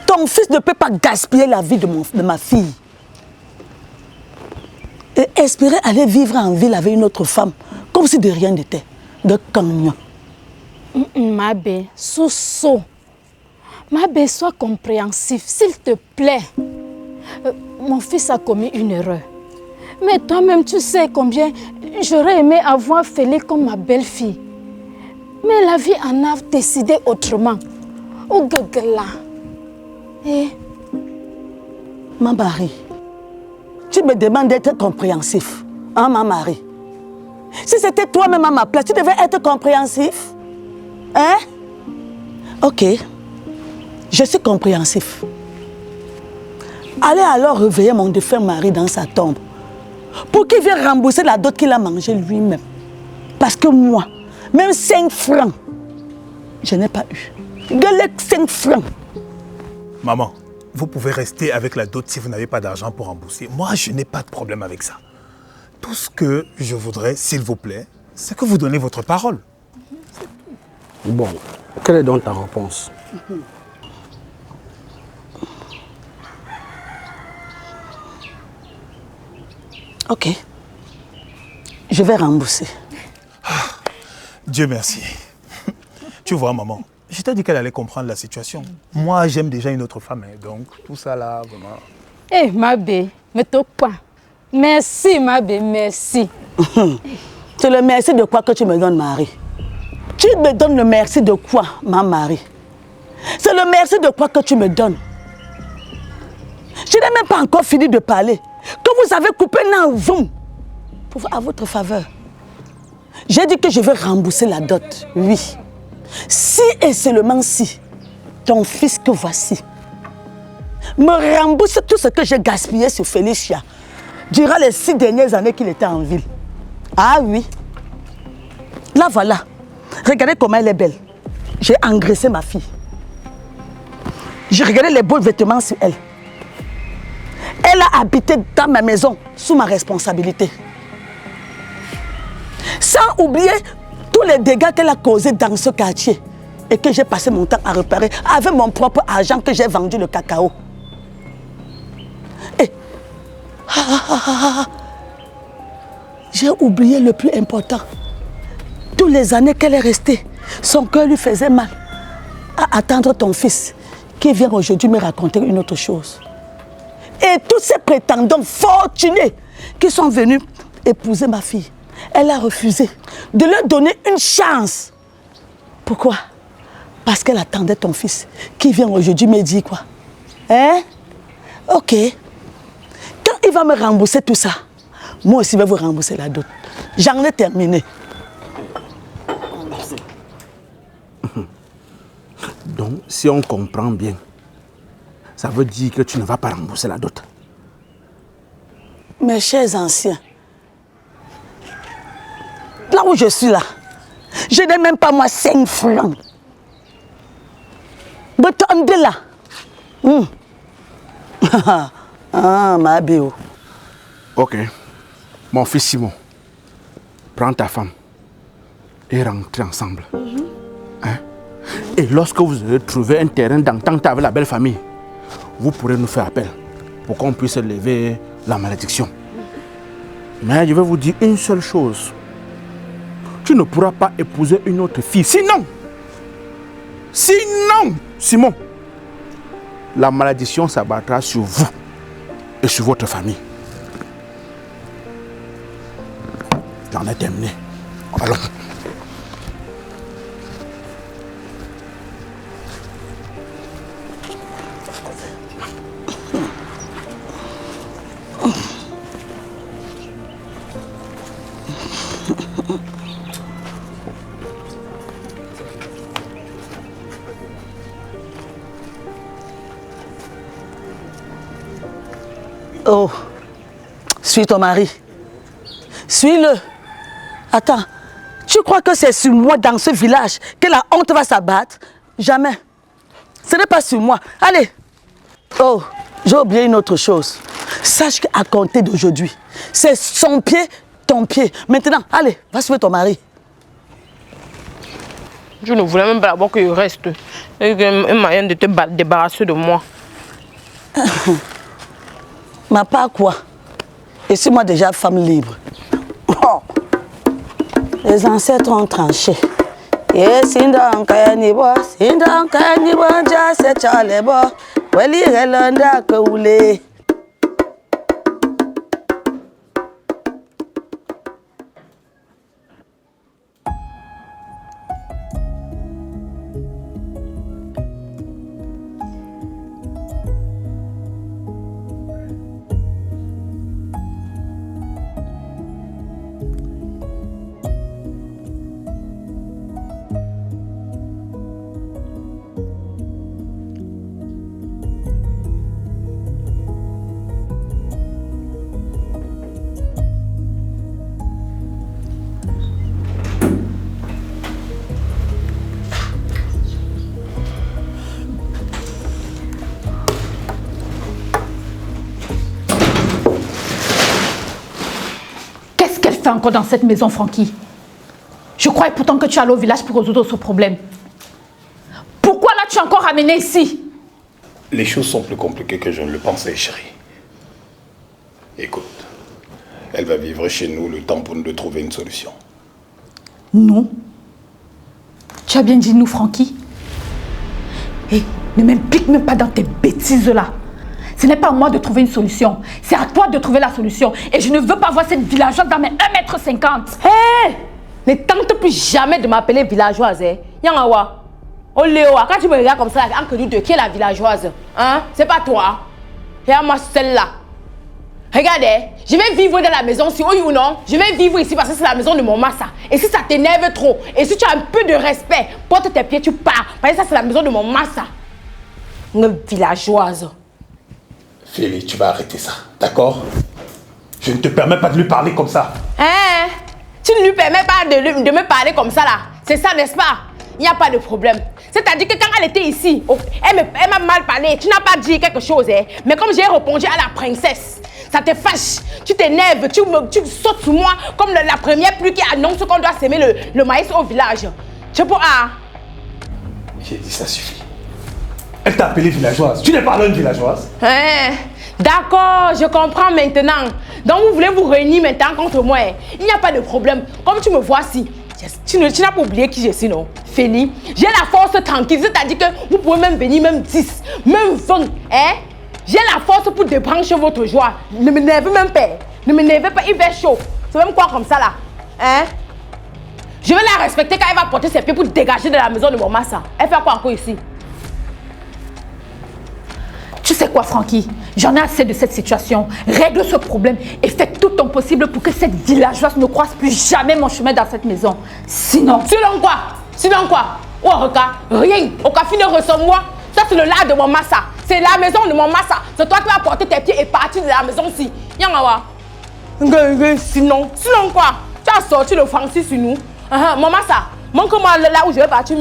ton fils ne peut pas gaspiller la vie de ma fille et espérer aller vivre en ville avec une autre femme comme si de rien n'était. De cagnon. Mabe, Soso. Mabe, sois compréhensif, s'il te plaît. Mon fils a commis une erreur. Mais toi-même, tu sais combien j'aurais aimé avoir Félix comme ma belle-fille. Mais la vie en a décidé autrement. Oh, gagala. Ma Marie, tu me demandes d'être compréhensif. Hein, ma Marie? Si c'était toi-même à ma place, tu devais être compréhensif. Hein? Ok, je suis compréhensif. Allez alors réveiller mon défunt mari dans sa tombe pour qu'il vienne rembourser la dot qu'il a mangée lui-même. Parce que moi, même 5 francs, je n'ai pas eu. Galette 5 francs. Maman, vous pouvez rester avec la dot si vous n'avez pas d'argent pour rembourser. Moi, je n'ai pas de problème avec ça. Tout ce que je voudrais, s'il vous plaît, c'est que vous donnez votre parole. Bon, quelle est donc ta réponse? Ok, je vais rembourser. Dieu merci. Tu vois, maman, je t'ai dit qu'elle allait comprendre la situation. Moi, j'aime déjà une autre femme, hein, donc tout ça là, vraiment... Eh, ma belle, mais ton point. Merci, ma belle, merci. C'est le merci de quoi que tu me donnes, Marie? Tu me donnes le merci de quoi, ma Marie? C'est le merci de quoi que tu me donnes? Je n'ai même pas encore fini de parler. Que vous avez coupé Nanvoum à votre faveur. J'ai dit que je vais rembourser la dot, oui. Si et seulement si, ton fils que voici me rembourse tout ce que j'ai gaspillé sur Félicia durant les 6 dernières années qu'il était en ville. Ah oui. Là voilà. Regardez comment elle est belle. J'ai engraissé ma fille. J'ai regardé les beaux vêtements sur elle. Elle a habité dans ma maison sous ma responsabilité. Sans oublier tous les dégâts qu'elle a causés dans ce quartier et que j'ai passé mon temps à réparer avec mon propre argent que j'ai vendu le cacao. Et j'ai oublié le plus important. Toutes les années qu'elle est restée, son cœur lui faisait mal à attendre ton fils qui vient aujourd'hui me raconter une autre chose. Et tous ces prétendants fortunés qui sont venus épouser ma fille, elle a refusé de leur donner une chance. Pourquoi? Parce qu'elle attendait ton fils qui vient aujourd'hui me dire quoi? Hein? Ok. Quand il va me rembourser tout ça, moi aussi je vais vous rembourser la dot. J'en ai terminé. Donc, si on comprend bien, ça veut dire que tu ne vas pas rembourser la dot. Mes chers anciens, là où je suis là, je n'ai même pas moi 5 francs. Vous attendez là. Ah, ma bio. Ok. Mon fils Simon, prends ta femme et rentrez ensemble. Hein? Et lorsque vous aurez trouvé un terrain d'entente avec la belle famille, vous pourrez nous faire appel pour qu'on puisse lever la malédiction. Mais je vais vous dire une seule chose. Tu ne pourras pas épouser une autre fille. Sinon, Simon, la malédiction s'abattra sur vous et sur votre famille. J'en ai terminé. Allons. Oh, suis ton mari. Suis-le. Attends, tu crois que c'est sur moi dans ce village que la honte va s'abattre? Jamais. Ce n'est pas sur moi. Allez. Oh, j'ai oublié une autre chose. Sache qu'à compter d'aujourd'hui, c'est son pied, ton pied. Maintenant, allez, va suivre ton mari. Je ne voulais même pas d'abord qu'il reste. Un moyen de te débarrasser de moi. Ma part quoi? Et c'est moi déjà femme libre. Oh. Les ancêtres ont tranché. Et sindan kayanibo, ja se chalebo, weli relanda koule. Encore dans cette maison, Francky. Je croyais pourtant que tu allais au village pour résoudre ce problème. Pourquoi là tu es encore ramené ici? Les choses sont plus compliquées que je ne le pensais, chérie. Écoute, elle va vivre chez nous le temps pour nous de trouver une solution. Non. Tu as bien dit nous, Francky. Et ne m'implique même pas dans tes bêtises là. Ce n'est pas à moi de trouver une solution. C'est à toi de trouver la solution. Et je ne veux pas voir cette villageoise dans mes 1,50 m. Hé! Ne tente plus jamais de m'appeler villageoise. Yangawa. Oh Léo, quand tu me regardes comme ça, en que nous deux, qui est la villageoise? Hein? C'est pas toi. Regarde-moi celle-là. Regardez, je vais vivre dans la maison, si oui ou non. Je vais vivre ici parce que c'est la maison de mon massa. Et si ça t'énerve trop, et si tu as un peu de respect, porte tes pieds, tu pars. Parce que ça, c'est la maison de mon massa. Une villageoise. Félix, tu vas arrêter ça, d'accord? Je ne te permets pas de lui parler comme ça. Hein? Tu ne lui permets pas de me parler comme ça là. C'est ça, n'est-ce pas? Il n'y a pas de problème. C'est-à-dire que quand elle était ici, elle m'a mal parlé. Tu n'as pas dit quelque chose, hein? Mais comme j'ai répondu à la princesse, ça te fâche. Tu t'énerves, tu sautes sur moi comme la première pluie qui annonce qu'on doit s'aimer le maïs au village. Tu peux... Ah. J'ai dit ça suffit. Elle t'a appelée villageoise. Tu n'es pas là une villageoise. Hein? D'accord, je comprends maintenant. Donc vous voulez vous réunir maintenant contre moi. Hein? Il n'y a pas de problème. Comme tu me vois ici, tu n'as pas oublié qui je suis, non? Félix, j'ai la force tranquille. C'est-à-dire que vous pouvez même venir, même 10, même 20. Hein? J'ai la force pour débrancher votre joie. Ne m'énervez même pas. Ne m'énervez pas, il fait chaud. C'est même quoi comme ça là? Hein? Je vais la respecter quand elle va porter ses pieds pour dégager de la maison de mon massa. Elle fait quoi encore ici? Tu sais quoi, Francky? J'en ai assez de cette situation. Règle ce problème et fais tout ton possible pour que cette villageoise ne croise plus jamais mon chemin dans cette maison. Sinon... Sinon quoi? Sinon quoi? Oh, regarde, rien. Oka finir ressort moi. Ça, c'est le lard de mon massa. C'est la maison de mon massa. C'est toi qui vas porter tes pieds et partir de la maison-ci. Yangawa. Sinon quoi? Tu as sorti le Francis sur nous. Mon massa, montre-moi là où je vais partir.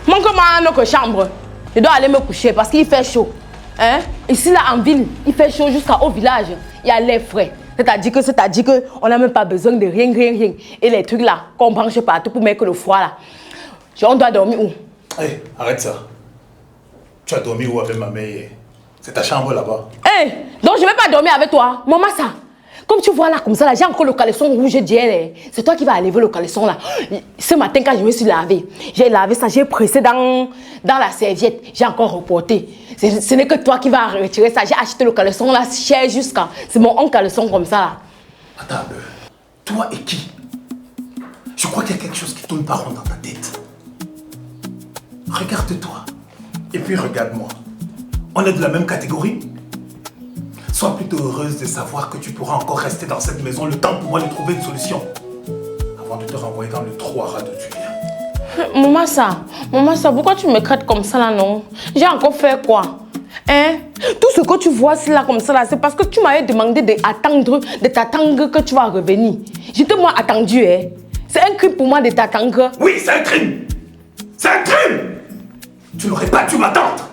Montre-moi notre chambre. Je dois aller me coucher parce qu'il fait chaud. Hein? Ici, là, en ville, il fait chaud jusqu'au village. Il y a l'air frais. C'est-à-dire qu'on n'a même pas besoin de rien. Et les trucs là, qu'on branche partout pour mettre le froid là. On doit dormir où? Hé, arrête ça. Tu as dormi où avec ma mère? C'est ta chambre là-bas. Hé, donc je ne vais pas dormir avec toi. Maman, ça. Comme tu vois là, comme ça, là, j'ai encore le caleçon rouge d'hier. C'est toi qui vas enlever le caleçon là. Ce matin, quand je me suis lavé, j'ai lavé ça, j'ai pressé dans la serviette. J'ai encore reporté. Ce n'est que toi qui vas retirer ça. J'ai acheté le caleçon là, cher jusqu'à... C'est mon oncle caleçon comme ça là. Attends un peu. Toi et qui? Je crois qu'il y a quelque chose qui tourne pas rond dans ta tête. Regarde-toi. Et puis regarde-moi. On est de la même catégorie. Sois plutôt heureuse de savoir que tu pourras encore rester dans cette maison le temps pour moi de trouver une solution. Avant de te renvoyer dans le trou à ras de tuer. Maman, ça, pourquoi tu me crètes comme ça là, non? J'ai encore fait quoi? Hein? Tout ce que tu vois là comme ça là, c'est parce que tu m'avais demandé de t'attendre que tu vas revenir. J'étais moi attendu, hein? C'est un crime pour moi de t'attendre. Oui, c'est un crime! C'est un crime! Tu n'aurais pas dû m'attendre!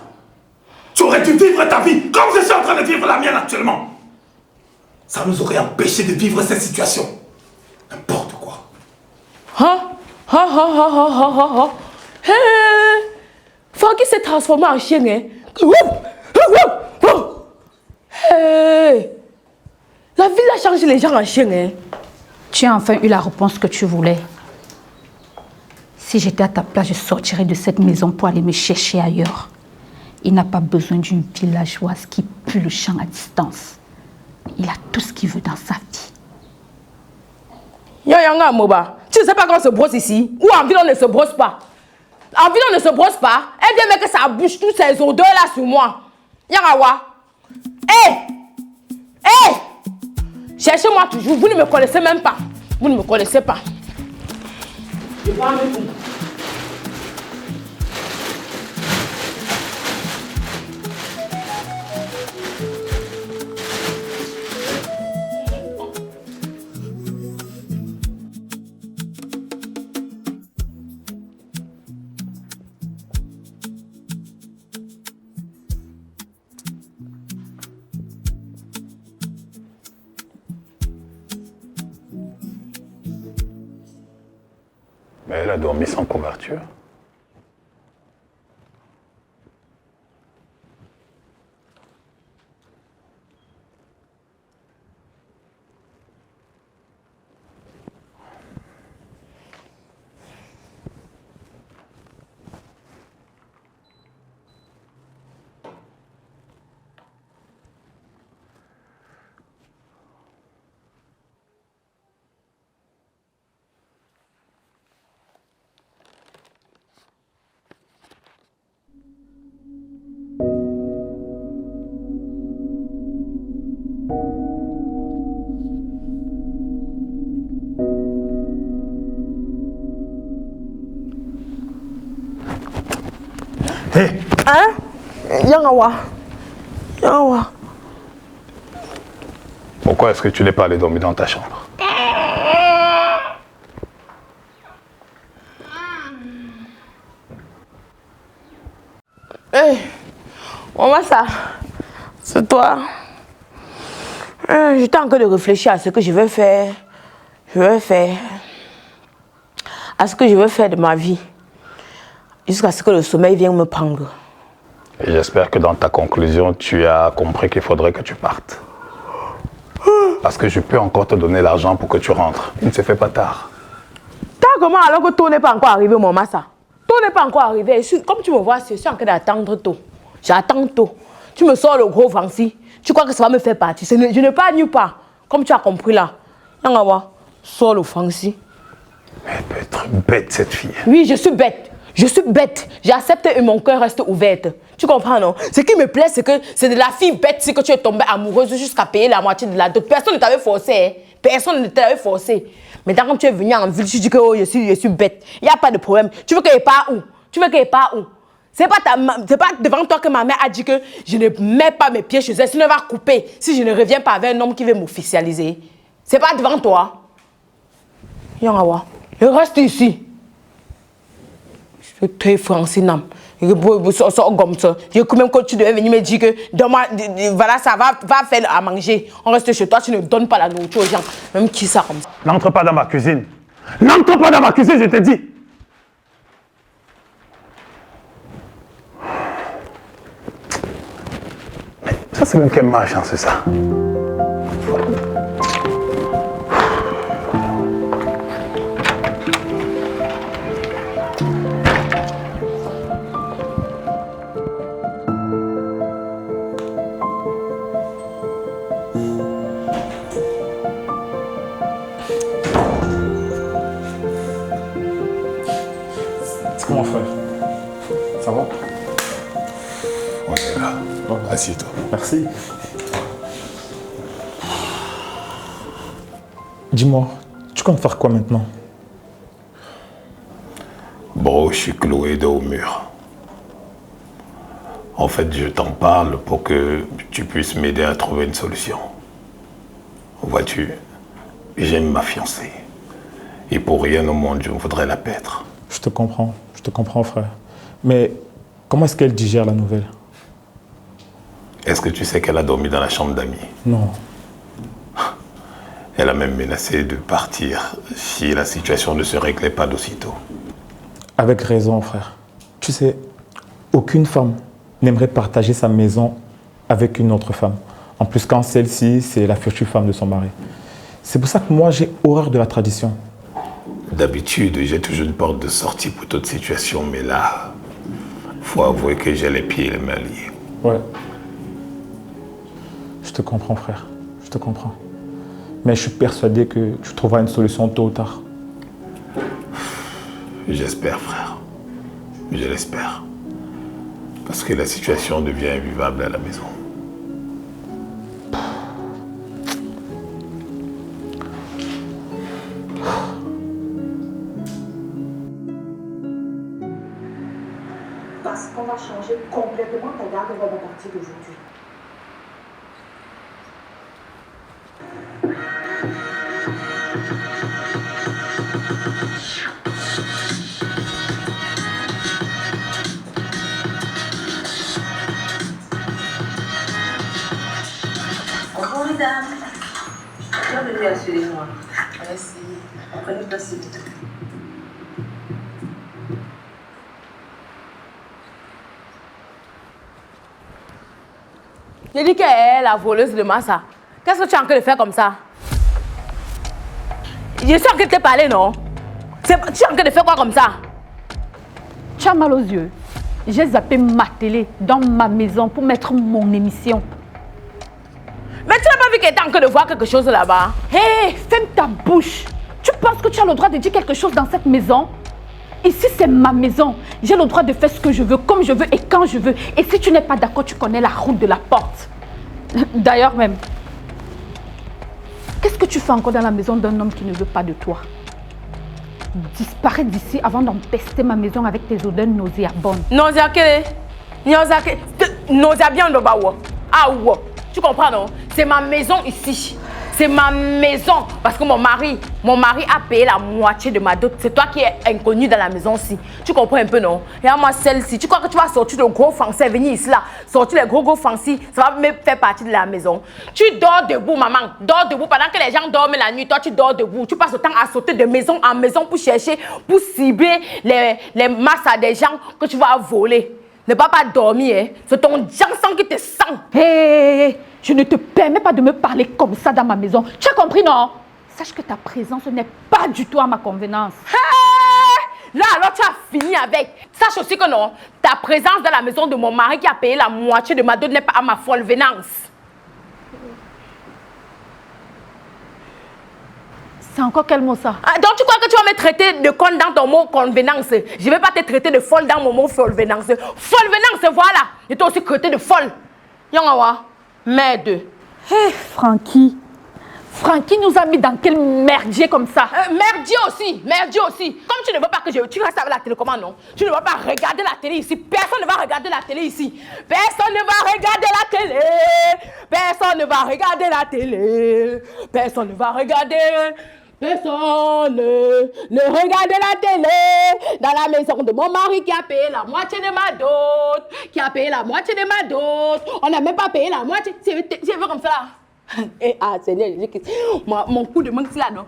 Tu aurais dû vivre ta vie comme je suis en train de vivre la mienne actuellement. Ça nous aurait empêché de vivre cette situation. N'importe quoi. Francky s'est transformé en chien, hein? La ville a changé les gens en chien, hein? Tu as enfin eu la réponse que tu voulais. Si j'étais à ta place, je sortirais de cette maison pour aller me chercher ailleurs. Il n'a pas besoin d'une villageoise qui pue le champ à distance. Il a tout ce qu'il veut dans sa vie. Yanga Moba, tu ne sais pas comment on se brosse ici? Ou en ville on ne se brosse pas? En ville on ne se brosse pas? Eh bien, mais que ça bouge toutes ces odeurs là sur moi. Yangawa. Hé! Cherchez-moi toujours, vous ne me connaissez même pas. Vous ne me connaissez pas. Je vais avec vous. Mais elle a dormi sans couverture. Hé, Hein? Yangawa. Yangawa. pourquoi est-ce que tu n'es pas allé dormir dans ta chambre? Hey, maman, ça, c'est toi. J'étais en train de réfléchir à ce que je veux faire. À ce que je veux faire de ma vie. Jusqu'à ce que le sommeil vienne me prendre. Et j'espère que dans ta conclusion, tu as compris qu'il faudrait que tu partes. Parce que je peux encore te donner l'argent pour que tu rentres. Il ne se fait pas tard. Tard comment alors que tout n'est pas encore arrivé, maman, ça? Tout n'est pas encore arrivé. Comme tu me vois, je suis en train d'attendre tôt. J'attends tôt. Tu me sors le gros Francis. Tu crois que ça va me faire partie? Je ne pas nulle part. Comme tu as compris là. Yangawa, sors le Francis. Mais elle peut être bête, cette fille. Oui, je suis bête. Je suis bête. J'accepte et mon cœur reste ouvert. Tu comprends, non? Ce qui me plaît, c'est que c'est de la fille bête, c'est que tu es tombée amoureuse jusqu'à payer la moitié de la dot. Personne ne t'avait forcé. Hein? Personne ne t'avait forcé. Maintenant, quand tu es venu en ville, tu dis que oh, je suis bête. Il n'y a pas de problème. Tu veux qu'elle parte où? C'est pas devant toi que ma mère a dit que je ne mets pas mes pieds chez elle. Sinon, elle va couper si je ne reviens pas avec un homme qui veut m'officialiser. C'est pas devant toi. Yangawa, je reste ici. Je suis très francinam. Je comme ça. Je même quand tu devais venir me dire que demain, voilà, ça va faire à manger. On reste chez toi, tu ne donnes pas la nourriture aux gens. Même qui ça comme ça. N'entre pas dans ma cuisine. N'entre pas dans ma cuisine, je te dis. Mais ça, c'est même quelle malchance, c'est ça. Comment frère? Ça va? On est là. Bon. Assieds-toi. Merci. Dis-moi, tu comptes faire quoi maintenant? Bon, je suis cloué dos au mur. En fait, je t'en parle pour que tu puisses m'aider à trouver une solution. Vois-tu, j'aime ma fiancée. Et pour rien au monde, je voudrais la perdre. Je te comprends frère. Mais comment est-ce qu'elle digère la nouvelle? Est-ce que tu sais qu'elle a dormi dans la chambre d'amis? Non. Elle a même menacé de partir si la situation ne se réglait pas d'aussitôt. Avec raison frère. Tu sais, aucune femme n'aimerait partager sa maison avec une autre femme. En plus quand celle-ci, c'est la future femme de son mari. C'est pour ça que moi j'ai horreur de la tradition. D'habitude, j'ai toujours une porte de sortie pour toute situation, mais là, faut avouer que j'ai les pieds et les mains liés. Ouais. Je te comprends, frère. Je te comprends. Mais je suis persuadé que tu trouveras une solution tôt ou tard. J'espère, frère. Je l'espère. Parce que la situation devient invivable à la maison. Parce qu'on va changer complètement ta garde-robe à partir d'aujourd'hui. Bonjour mesdames. Bienvenue à Suivez-moi. Merci. Prenez place s'il vous plaît. J'ai dit qu'elle est la voleuse de massa. Qu'est-ce que tu es en train de faire comme ça? Je suis en train de te parler, non? Tu es en train de faire quoi comme ça? Tu as mal aux yeux. J'ai zappé ma télé dans ma maison pour mettre mon émission. Mais tu n'as pas vu qu'elle était en train de voir quelque chose là-bas? Hé, hey, ferme ta bouche. Tu penses que tu as le droit de dire quelque chose dans cette maison? Ici, c'est ma maison. J'ai le droit de faire ce que je veux, comme je veux et quand je veux. Et si tu n'es pas d'accord, tu connais la route de la porte. D'ailleurs même, qu'est-ce que tu fais encore dans la maison d'un homme qui ne veut pas de toi? Disparais d'ici avant d'empester ma maison avec tes odeurs nauséabondes. Nauséa quelle est? Tu comprends, non? C'est ma maison ici. C'est ma maison. Parce que mon mari a payé la moitié de ma dot. C'est toi qui es inconnu dans la maison-ci. Tu comprends un peu, non? Et à moi, celle-ci, tu crois que tu vas sortir le gros français, venir ici, là, sortir les gros français, ça va même faire partie de la maison. Tu dors debout, maman. Dors debout. Pendant que les gens dorment la nuit, toi, tu dors debout. Tu passes le temps à sauter de maison en maison pour chercher, pour cibler les masses à des gens que tu vas voler. Ne va pas dormir, hein. C'est ton sang qui te sent. Hé, je ne te permets pas de me parler comme ça dans ma maison. Tu as compris, non? Sache que ta présence n'est pas du tout à ma convenance. Hey! Là, alors tu as fini avec. Sache aussi que non, ta présence dans la maison de mon mari qui a payé la moitié de ma dot n'est pas à ma folle venance. C'est encore quel mot ça? Ah, donc tu crois que tu vas me traiter de con dans ton mot convenance? Je ne vais pas te traiter de folle dans mon mot folle venance. Folle venance, voilà. Je t'ai aussi traité de folle. Yangawa, merde. Hé, Francky. Francky nous a mis dans quel merdier comme ça? Merdier aussi, merdier aussi. Comme tu ne veux pas que tu restes avec la télécommande, non? Tu ne vas pas regarder la télé ici. Personne ne va regarder la télé ici. Personne ne va regarder la télé. Personne ne va regarder la télé. Personne ne va regarder. Personne ne regarde la télé dans la maison de mon mari qui a payé la moitié de ma dot. Qui a payé la moitié de ma dot. On n'a même pas payé la moitié. C'est un peu comme ça. Et ah, Seigneur, mon coup de main, c'est là, non?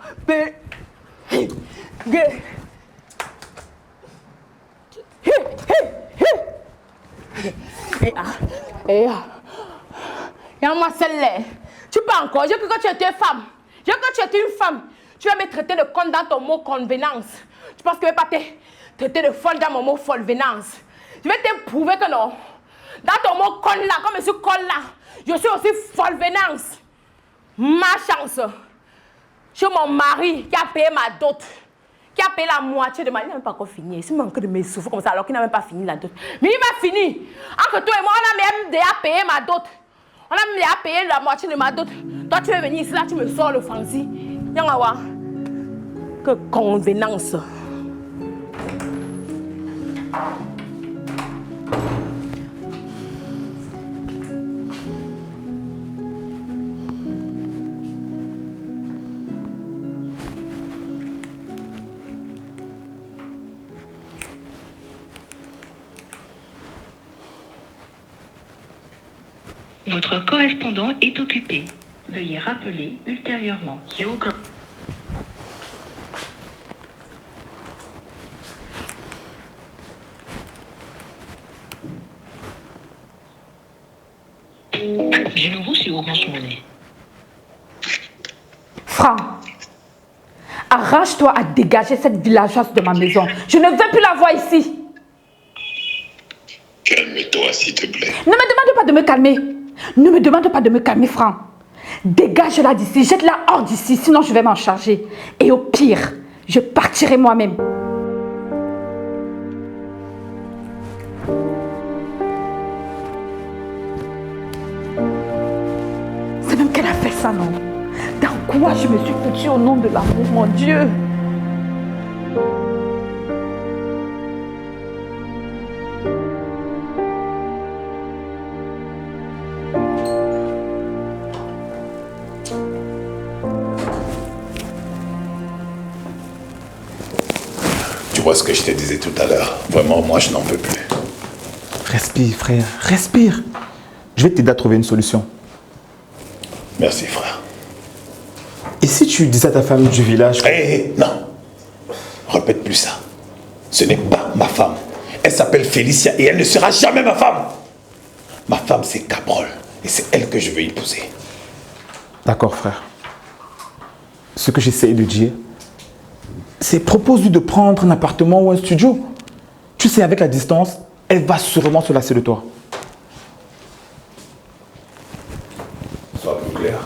Et moi, celle-là, tu peux encore. Je veux que tu étais femme. Je veux que tu étais une femme. Tu vas me traiter de con dans ton mot convenance. Tu penses que je ne vais pas te traiter de folle dans mon mot folle venance. Je vais te prouver que non. Dans ton mot con là, comme je suis con là, je suis aussi folle venance. Ma chance. Chez mon mari qui a payé ma dot. Qui a payé la moitié de ma dot. Il n'a même pas encore fini. Il manque de mes souffles comme ça alors qu'il n'a même pas fini la dot. Mais il va finir. Entre toi et moi, on a même déjà payé ma dot. On a même déjà payé la moitié de ma dot. Toi, tu veux venir ici, là, tu me sors le franci. Yangawa. Que convenance. Votre correspondant est occupé. Veuillez rappeler ultérieurement. De nouveau sur Orange Monnaie. Franck, arrache-toi à dégager cette villageoise de ma maison. Je ne veux plus la voir ici. Calme-toi, s'il te plaît. Ne me demande pas de me calmer. Ne me demande pas de me calmer, Franck. Dégage-la d'ici, jette-la hors d'ici, sinon je vais m'en charger. Et au pire, je partirai moi-même. C'est même qu'elle a fait ça, non? Dans quoi je me suis foutue au nom de l'amour, mon Dieu? Tu vois ce que je te disais tout à l'heure. Vraiment, moi, je n'en peux plus. Respire, frère, respire. Je vais t'aider à trouver une solution. Merci, frère. Et si tu disais à ta femme du village... Non. Répète plus ça. Ce n'est pas ma femme. Elle s'appelle Félicia et elle ne sera jamais ma femme. Ma femme, c'est Cabrol. Et c'est elle que je veux épouser. D'accord, frère. Ce que j'essaie de dire, c'est propose-lui de prendre un appartement ou un studio. Tu sais, avec la distance, elle va sûrement se lasser de toi. Sois plus clair.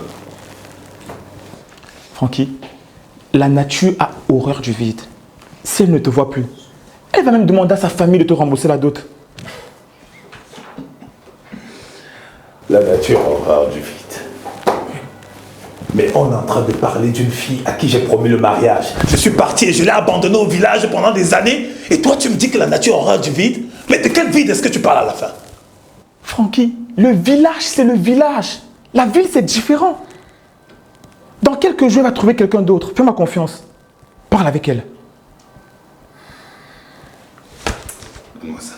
Francky, la nature a horreur du vide. Si elle ne te voit plus, elle va même demander à sa famille de te rembourser la dot. La nature a horreur du vide. Mais on est en train de parler d'une fille à qui j'ai promis le mariage. Je suis parti et je l'ai abandonnée au village pendant des années. Et toi, tu me dis que la nature a horreur du vide? Mais de quel vide est-ce que tu parles à la fin? Francky, le village, c'est le village. La ville, c'est différent. Dans quelques jours, elle va trouver quelqu'un d'autre. Fais-moi confiance. Parle avec elle. Donne-moi ça.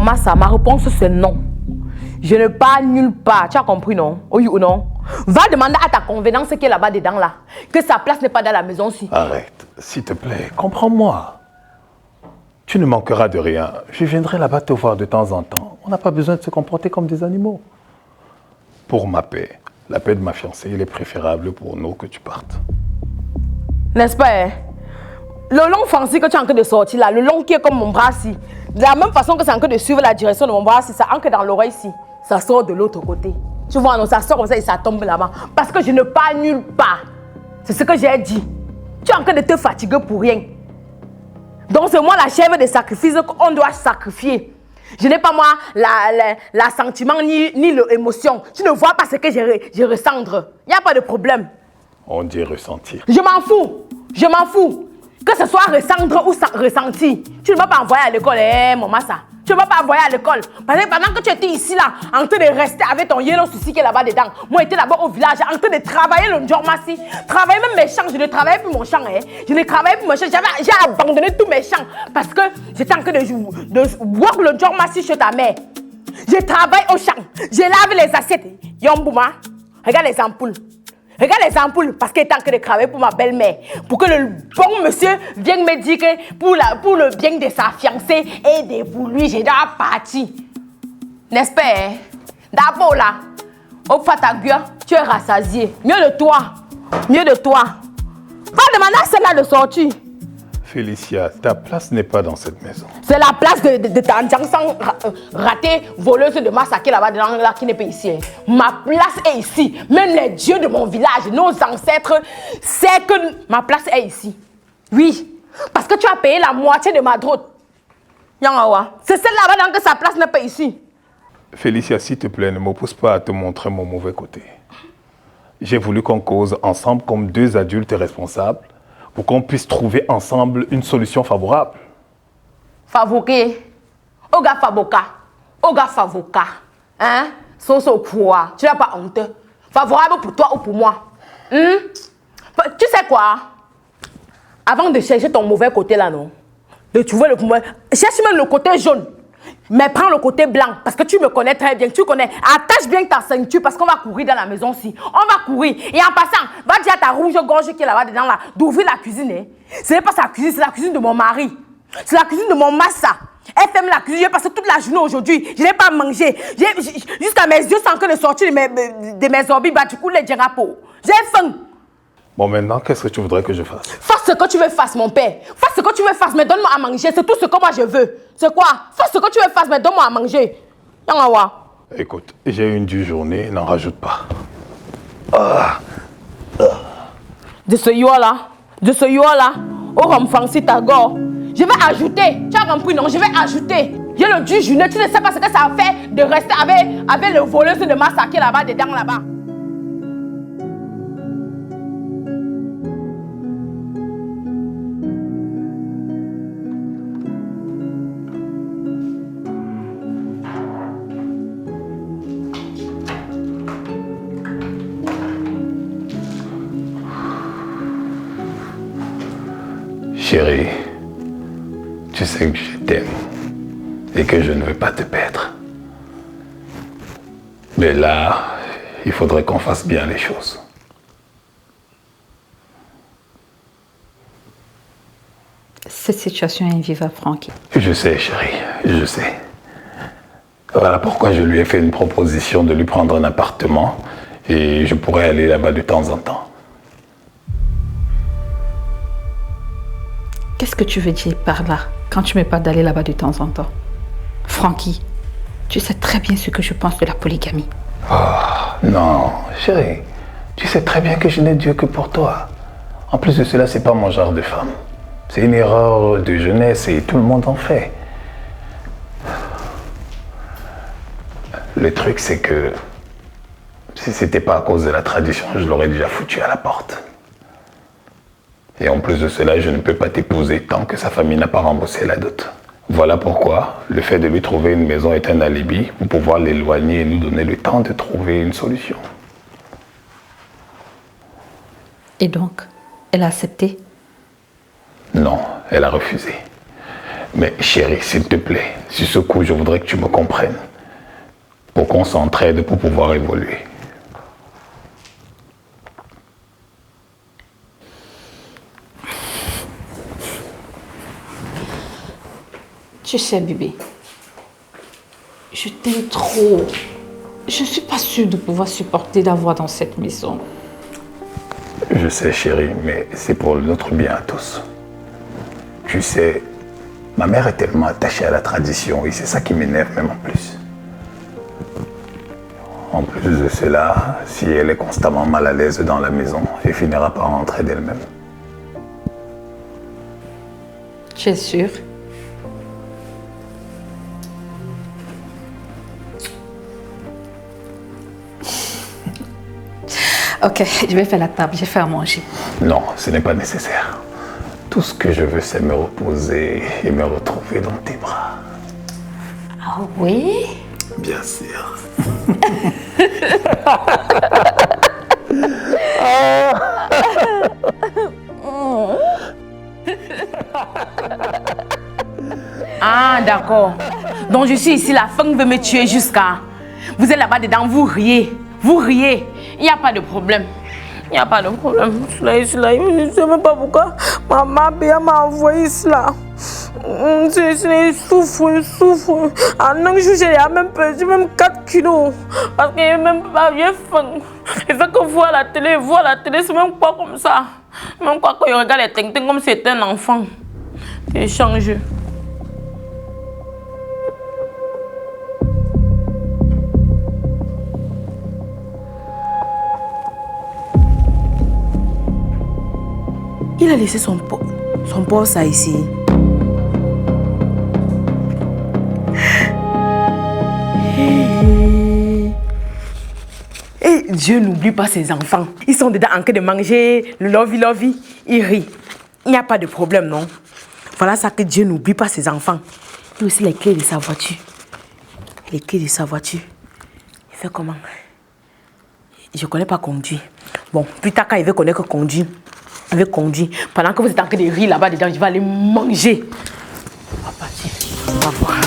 Massa, ma réponse c'est non. Je ne pars nulle part. Tu as compris, non? Oui ou non? Va demander à ta convenance qui est là-bas dedans, là. Que sa place n'est pas dans la maison-ci. Arrête, s'il te plaît, comprends-moi. Tu ne manqueras de rien. Je viendrai là-bas te voir de temps en temps. On n'a pas besoin de se comporter comme des animaux. Pour ma paix, la paix de ma fiancée, il est préférable pour nous que tu partes. N'est-ce pas, hein? Le long Francis que tu es en train de sortir là, le long qui est comme mon bras ici, de la même façon que c'est en train de suivre la direction de mon bras ici, ça entre dans l'oreille ici, ça sort de l'autre côté. Tu vois, non, ça sort comme ça et ça tombe là-bas. Parce que je ne pars nulle part. C'est ce que j'ai dit. Tu es en train de te fatiguer pour rien. Donc c'est moi la chèvre des sacrifices qu'on doit sacrifier. Je n'ai pas moi la sentiment ni l'émotion. Tu ne vois pas ce que je ressens. Il n'y a pas de problème. On dit ressentir. Je m'en fous. Je m'en fous. Que ce soit ressentir ou ressentir. Tu ne m'as pas envoyé à l'école, mon massa. Tu ne m'as pas envoyé à l'école. Parce que pendant que tu étais ici, là, en train de rester avec ton yellow souci qui est là-bas dedans, moi, j'étais là-bas au village, en train de travailler le Njormassi. Travailler même mes champs. Je ne travaillais plus mon champ. Je ne travaillais plus mon champ. J'ai abandonné tous mes champs. Parce que j'étais en train de voir le Njormassi chez ta mère. Je travaille au champ. Je lave les assiettes. Yombouma, regarde les ampoules. Regarde les ampoules, parce qu'elle est en train de travailler pour ma belle-mère. Pour que le bon monsieur vienne me dire que pour le bien de sa fiancée et de pour lui, j'ai déjà parti. N'est-ce pas? D'abord là, au Fatagua, tu es rassasié. Mieux de toi. Mieux de toi. Va demander à celle-là de sortir. Félicia, ta place n'est pas dans cette maison. C'est la place de ta Jansan ratée, voleuse de masse qui est là-bas dedans, là, qui n'est pas ici. Ma place est ici. Même les dieux de mon village, nos ancêtres, c'est que ma place est ici. Oui, parce que tu as payé la moitié de ma droite. C'est celle là-bas que sa place n'est pas ici. Félicia, s'il te plaît, ne m'oppose pas à te montrer mon mauvais côté. J'ai voulu qu'on cause ensemble comme deux adultes responsables pour qu'on puisse trouver ensemble une solution favorable. Favoqué. Oga Favoka. Oga Favoka. Hein? Soso quoi? Tu n'as pas honte. Favorable pour toi ou pour moi. Tu sais quoi? Avant de chercher ton mauvais côté là, non? De trouver le mauvais. Cherche même le côté jaune. Mais prends le côté blanc, parce que tu me connais très bien, tu connais. Attache bien ta ceinture, parce qu'on va courir dans la maison-ci. On va courir. Et en passant, va dire à ta rouge-gorge qui est là-bas dedans, là, d'ouvrir la cuisine. Hein. Ce n'est pas sa cuisine, c'est la cuisine de mon mari. C'est la cuisine de mon massa. Elle ferme la cuisine, j'ai passé toute la journée aujourd'hui. Je n'ai pas mangé. Jusqu'à mes yeux sont en train de sortir de mes orbis, bah, du coup, les djerapo. J'ai faim. Bon, maintenant, qu'est-ce que tu voudrais que je fasse? Fais ce que tu veux faire, mon père. Fais ce que tu veux faire, mais donne-moi à manger. C'est tout ce que moi je veux. C'est quoi? Fais ce que tu veux faire, mais donne-moi à manger. Écoute, j'ai eu une dure journée, n'en rajoute pas. De ce yo-là, au rhum Francis Tagore, je vais ajouter. Tu as compris, non? Je vais ajouter. J'ai le dure journée, tu ne sais pas ce que ça a fait de rester avec le voleuse de massacre là-bas, dedans là-bas. Chérie, tu sais que je t'aime et que je ne veux pas te perdre. Mais là, il faudrait qu'on fasse bien les choses. Cette situation est invivable, Francky. Je sais, chérie, je sais. Voilà pourquoi je lui ai fait une proposition de lui prendre un appartement et je pourrais aller là-bas de temps en temps. Qu'est-ce que tu veux dire par là? quand tu m'épates d'aller là-bas de temps en temps. Francky, tu sais très bien ce que je pense de la polygamie. Oh, non, chérie. Tu sais très bien que je n'ai Dieu que pour toi. En plus de cela, c'est pas mon genre de femme. C'est une erreur de jeunesse et tout le monde en fait. Le truc, c'est que si c'était pas à cause de la tradition, je l'aurais déjà foutu à la porte. Et en plus de cela, je ne peux pas t'épouser tant que sa famille n'a pas remboursé la dot. Voilà pourquoi le fait de lui trouver une maison est un alibi pour pouvoir l'éloigner et nous donner le temps de trouver une solution. Et donc, elle a accepté? Non, elle a refusé. Mais chérie, s'il te plaît, sur ce coup, je voudrais que tu me comprennes. Pour qu'on s'entraide pour pouvoir évoluer. Tu sais, bébé, je t'aime trop. Je ne suis pas sûre de pouvoir supporter d'avoir dans cette maison. Je sais, chérie, mais c'est pour notre bien à tous. Tu sais, ma mère est tellement attachée à la tradition et c'est ça qui m'énerve même en plus. En plus de cela, si elle est constamment mal à l'aise dans la maison, elle finira par rentrer d'elle-même. Tu es sûre? Ok, je vais faire la table, je vais faire à manger. Non, ce n'est pas nécessaire. Tout ce que je veux, c'est me reposer et me retrouver dans tes bras. Ah oui? Bien sûr. Ah, d'accord. Donc je suis ici, la femme veut me tuer jusqu'à... Vous êtes là-bas dedans, vous riez. Vous riez. Il n'y a pas de problème. Il n'y a pas de problème. Je ne sais même pas pourquoi maman m'a envoyé cela. Je souffre. En un jour, j'ai même perdu même 4 kilos. Parce que j'ai même pas bien faim. Et ça que voir la télé, c'est même pas comme ça. Même quoi quand je regarde les Tintin comme si c'était un enfant. J'ai changé. Il a laissé son poste ici. Et Dieu n'oublie pas ses enfants. Ils sont dedans en train de manger le lovey. Ils rient. Il n'y a pas de problème, non? Voilà ça que Dieu n'oublie pas ses enfants. Et aussi les clés de sa voiture. Les clés de sa voiture. Il fait comment? Je ne connais pas conduire. Bon, plus tard quand il veut connaître conduire, il veut conduire. Pendant que vous êtes en train de rire là-bas dedans, je vais aller manger. On va partir. On va voir.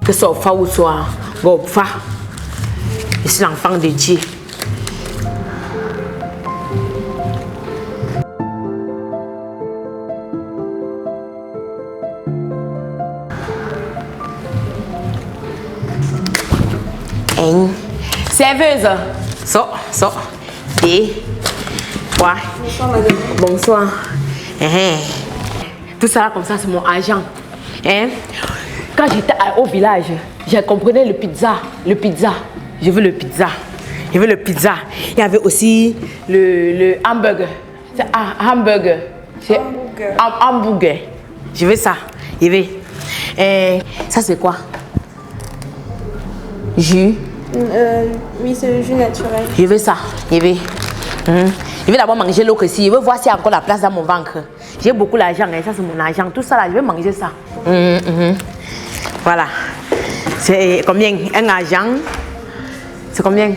Que ce soit ou soit Gopfa. Je suis l'enfant de Dieu. Serveuse. So. Et. Ouais. Bonsoir, madame. Bonsoir. Tout ça là, comme ça, c'est mon agent. Quand j'étais au village, j'ai compris le pizza. Je veux le pizza. Je veux le pizza. Il y avait aussi le hamburger. C'est hamburger. Hamburger. Je veux ça. Je veux. Et ça, c'est quoi? Jus. Oui, c'est le jus naturel. Je veux ça. Je veux. Je vais d'abord manger l'eau aussi. Je veux voir s'il y a encore la place dans mon ventre. J'ai beaucoup d'argent. Ça, c'est mon argent. Tout ça, là, je vais manger ça. Voilà. C'est combien? Un argent? C'est combien?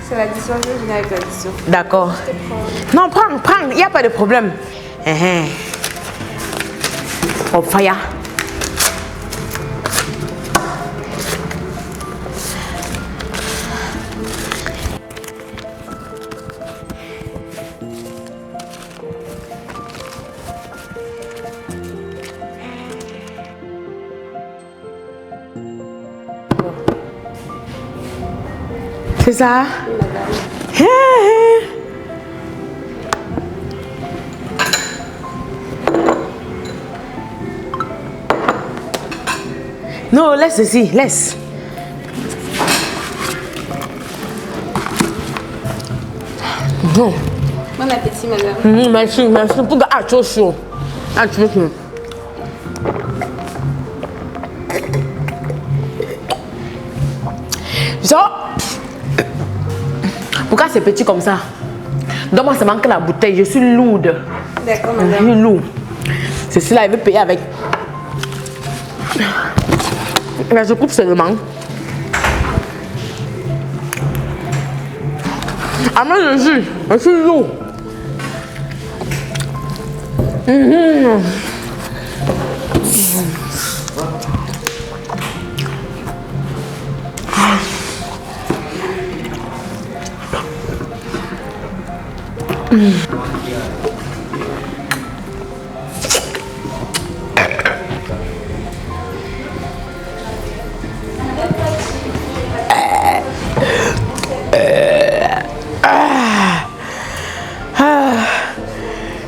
C'est l'addition. Je vais venir avec l'addition. D'accord. Non, prends. Il n'y a pas de problème. Oh, fire. C'est ça? Non, laisse ceci, laisse. Bon appétit, madame. Merci. Pour chaud, chaud. Pourquoi c'est petit comme ça? Donc moi, ça manque la bouteille. Je suis lourde. D'accord, madame. Je suis lourde. C'est cela, il veut payer avec. Là, je coupe seulement. Ah, mais je suis lourd.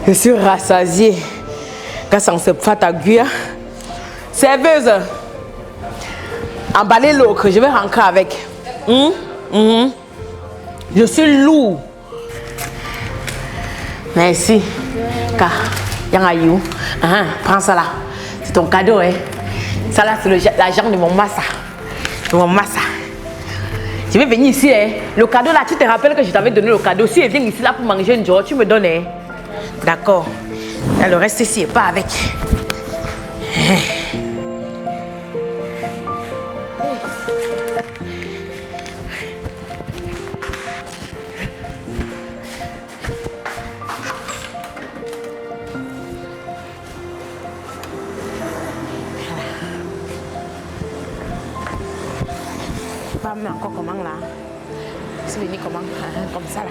Je suis rassasiée. Quand ça ne se fait à guire. Serveuse, emballez l'eau que je vais rentrer avec. Je suis lourd. Merci. Car, Yangayou, prends ça là. C'est ton cadeau, hein. Ça là, c'est l'argent de mon massa. Je vais venir ici, hein. Le cadeau là, tu te rappelles que je t'avais donné le cadeau. Si je viens ici là pour manger une journée, tu me donnes, hein. D'accord. Le reste ici, pas avec. Pas mais encore comment là? C'est venu comment? Comme ça là.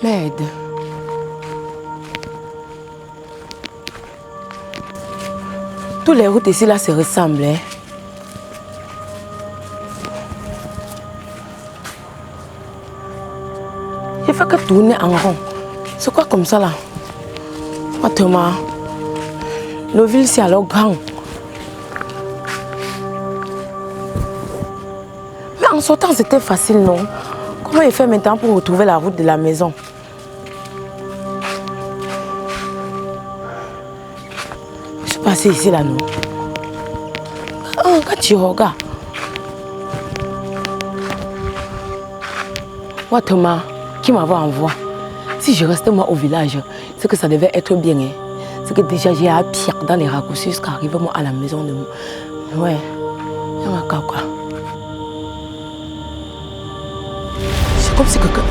Merde. Toutes les routes ici là se ressemblent. Hein? Je fais que tourner en rond. C'est quoi comme ça là? Thomas, le ville c'est alors grand. Mais en sortant c'était facile, non? Comment il fait maintenant pour retrouver la route de la maison? Je suis passée ici là, non? Quand tu regardes. Moi, Thomas, qui m'avait envoyé. Si je restais moi au village, c'est que ça devait être bien. Hein? C'est que déjà j'ai à pied dans les raccourcis jusqu'à arriver moi à la maison de moi. Ouais, il y a un quoi. C'est comme si quelqu'un...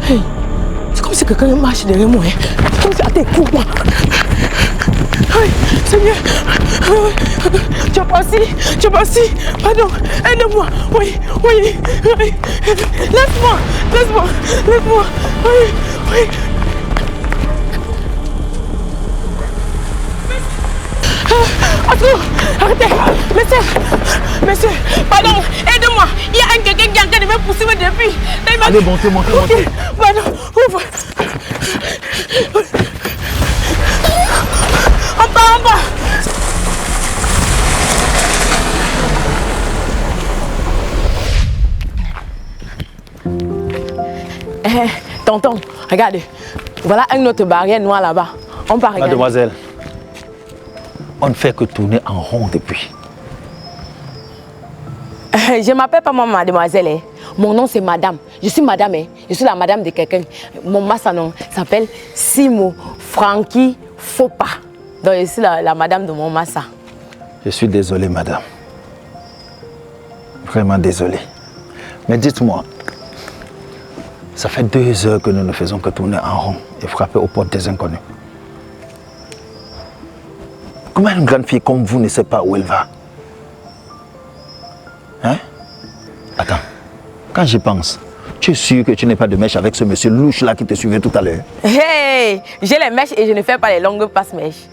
Hey, c'est comme si quelqu'un marche derrière moi. Hein. C'est comme si... Attends, coupe-moi. Hey, Seigneur. Tu es passé. Pardon, aide-moi. Oui. Laisse-moi. Oui. Attends, arrêtez. Monsieur, pardon, aide-moi. Il y a quelqu'un qui est en train de me pousser depuis. Allez, montez. Okay. Pardon, ouvre. En bas. Tonton, regarde. Voilà une autre barrière noire là-bas. On part regarder. Mademoiselle, on ne fait que tourner en rond depuis. Je ne m'appelle pas moi mademoiselle. Hein. Mon nom c'est madame. Je suis madame. Hein. Je suis la madame de quelqu'un. Mon massa nom s'appelle Simo Frankie Fopa. Donc je suis la madame de mon massa. Je suis désolé, madame. Vraiment désolé. Mais dites-moi, ça fait 2 heures que nous ne faisons que tourner en rond et frapper aux portes des inconnus. Comment une grande fille comme vous ne sait pas où elle va? Hein? Attends, quand j'y pense, tu es sûr que tu n'es pas de mèche avec ce monsieur louche là qui te suivait tout à l'heure? Hey, j'ai les mèches et je ne fais pas les longues passes mèches.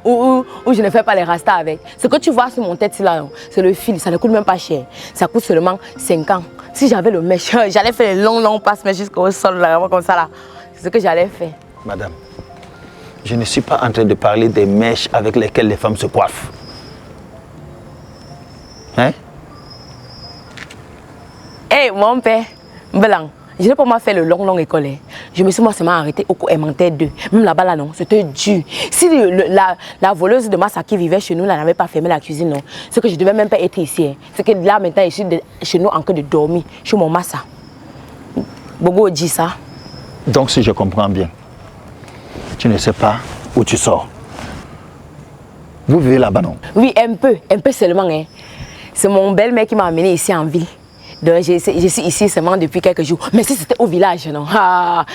Ou je ne fais pas les rastas avec. Ce que tu vois sur mon tête là, c'est le fil, ça ne coûte même pas cher. Ça coûte seulement 5 ans. Si j'avais le mèche, j'allais faire les longues passes mèches jusqu'au sol là, comme ça là. C'est ce que j'allais faire. Madame, je ne suis pas en train de parler des mèches avec lesquelles les femmes se coiffent. Hein? Hey, mon père, Blanc, je n'ai pas moi fait le long école. Je me suis moi seulement arrêté au cours élémentaire 2. Même là-bas là non, c'était dur. Si la voleuse de massa qui vivait chez nous n'avait pas fermé la cuisine, non, c'est que je ne devais même pas être ici. Hein. C'est que là maintenant je suis chez nous en train de dormir, chez mon massa. Bobo dit ça. Donc si je comprends bien, tu ne sais pas où tu sors. Vous vivez là-bas, non? Oui, un peu seulement. Hein. C'est mon belle-mère qui m'a amené ici en ville. Donc, je suis ici seulement depuis quelques jours. Mais si c'était au village, non,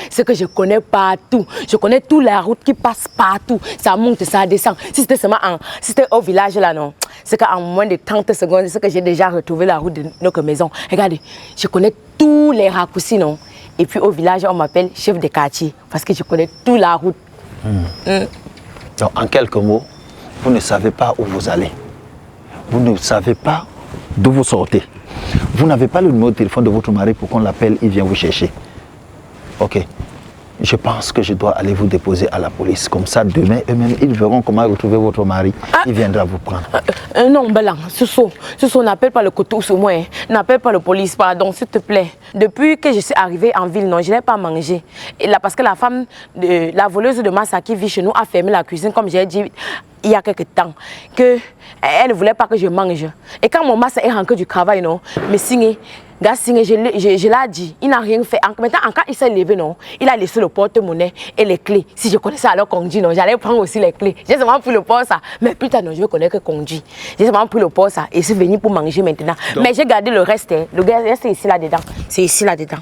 c'est que je connais partout. Je connais toute la route qui passe partout. Ça monte, ça descend. Si c'était seulement si c'était au village, là, non, c'est qu'en moins de 30 secondes, c'est que j'ai déjà retrouvé la route de notre maison. Regardez, je connais tous les raccourcis, non. Et puis au village, on m'appelle chef de quartier parce que je connais toute la route. Donc, en quelques mots, vous ne savez pas où vous allez. Vous ne savez pas d'où vous sortez. Vous n'avez pas le numéro de téléphone de votre mari pour qu'on l'appelle, il vient vous chercher. Ok. Je pense que je dois aller vous déposer à la police. Comme ça, demain, eux-mêmes, ils verront comment retrouver votre mari. Il viendra vous prendre. Non, Belang, Soso, n'appelle pas le couteau sur moi. Hein. N'appelle pas la police, pardon, s'il te plaît. Depuis que je suis arrivée en ville, non, je n'ai pas mangé. Et là, parce que la femme, la voleuse de massa qui vit chez nous a fermé la cuisine, comme j'ai dit il y a quelques temps, qu'elle ne voulait pas que je mange. Et quand mon massa est rentré du travail, non, mais signé, je l'ai dit, il n'a rien fait. Maintenant, quand il s'est levé, non, il a laissé le porte-monnaie et les clés. Si je connaissais alors conduit, non, j'allais prendre aussi les clés. J'ai seulement pris le port ça. Mais plus tard, non, je veux connaître que conduit. J'ai seulement pris le port ça et je suis venu pour manger maintenant. Donc, mais j'ai gardé le reste. Hein. Le reste est ici là-dedans. C'est ici là-dedans.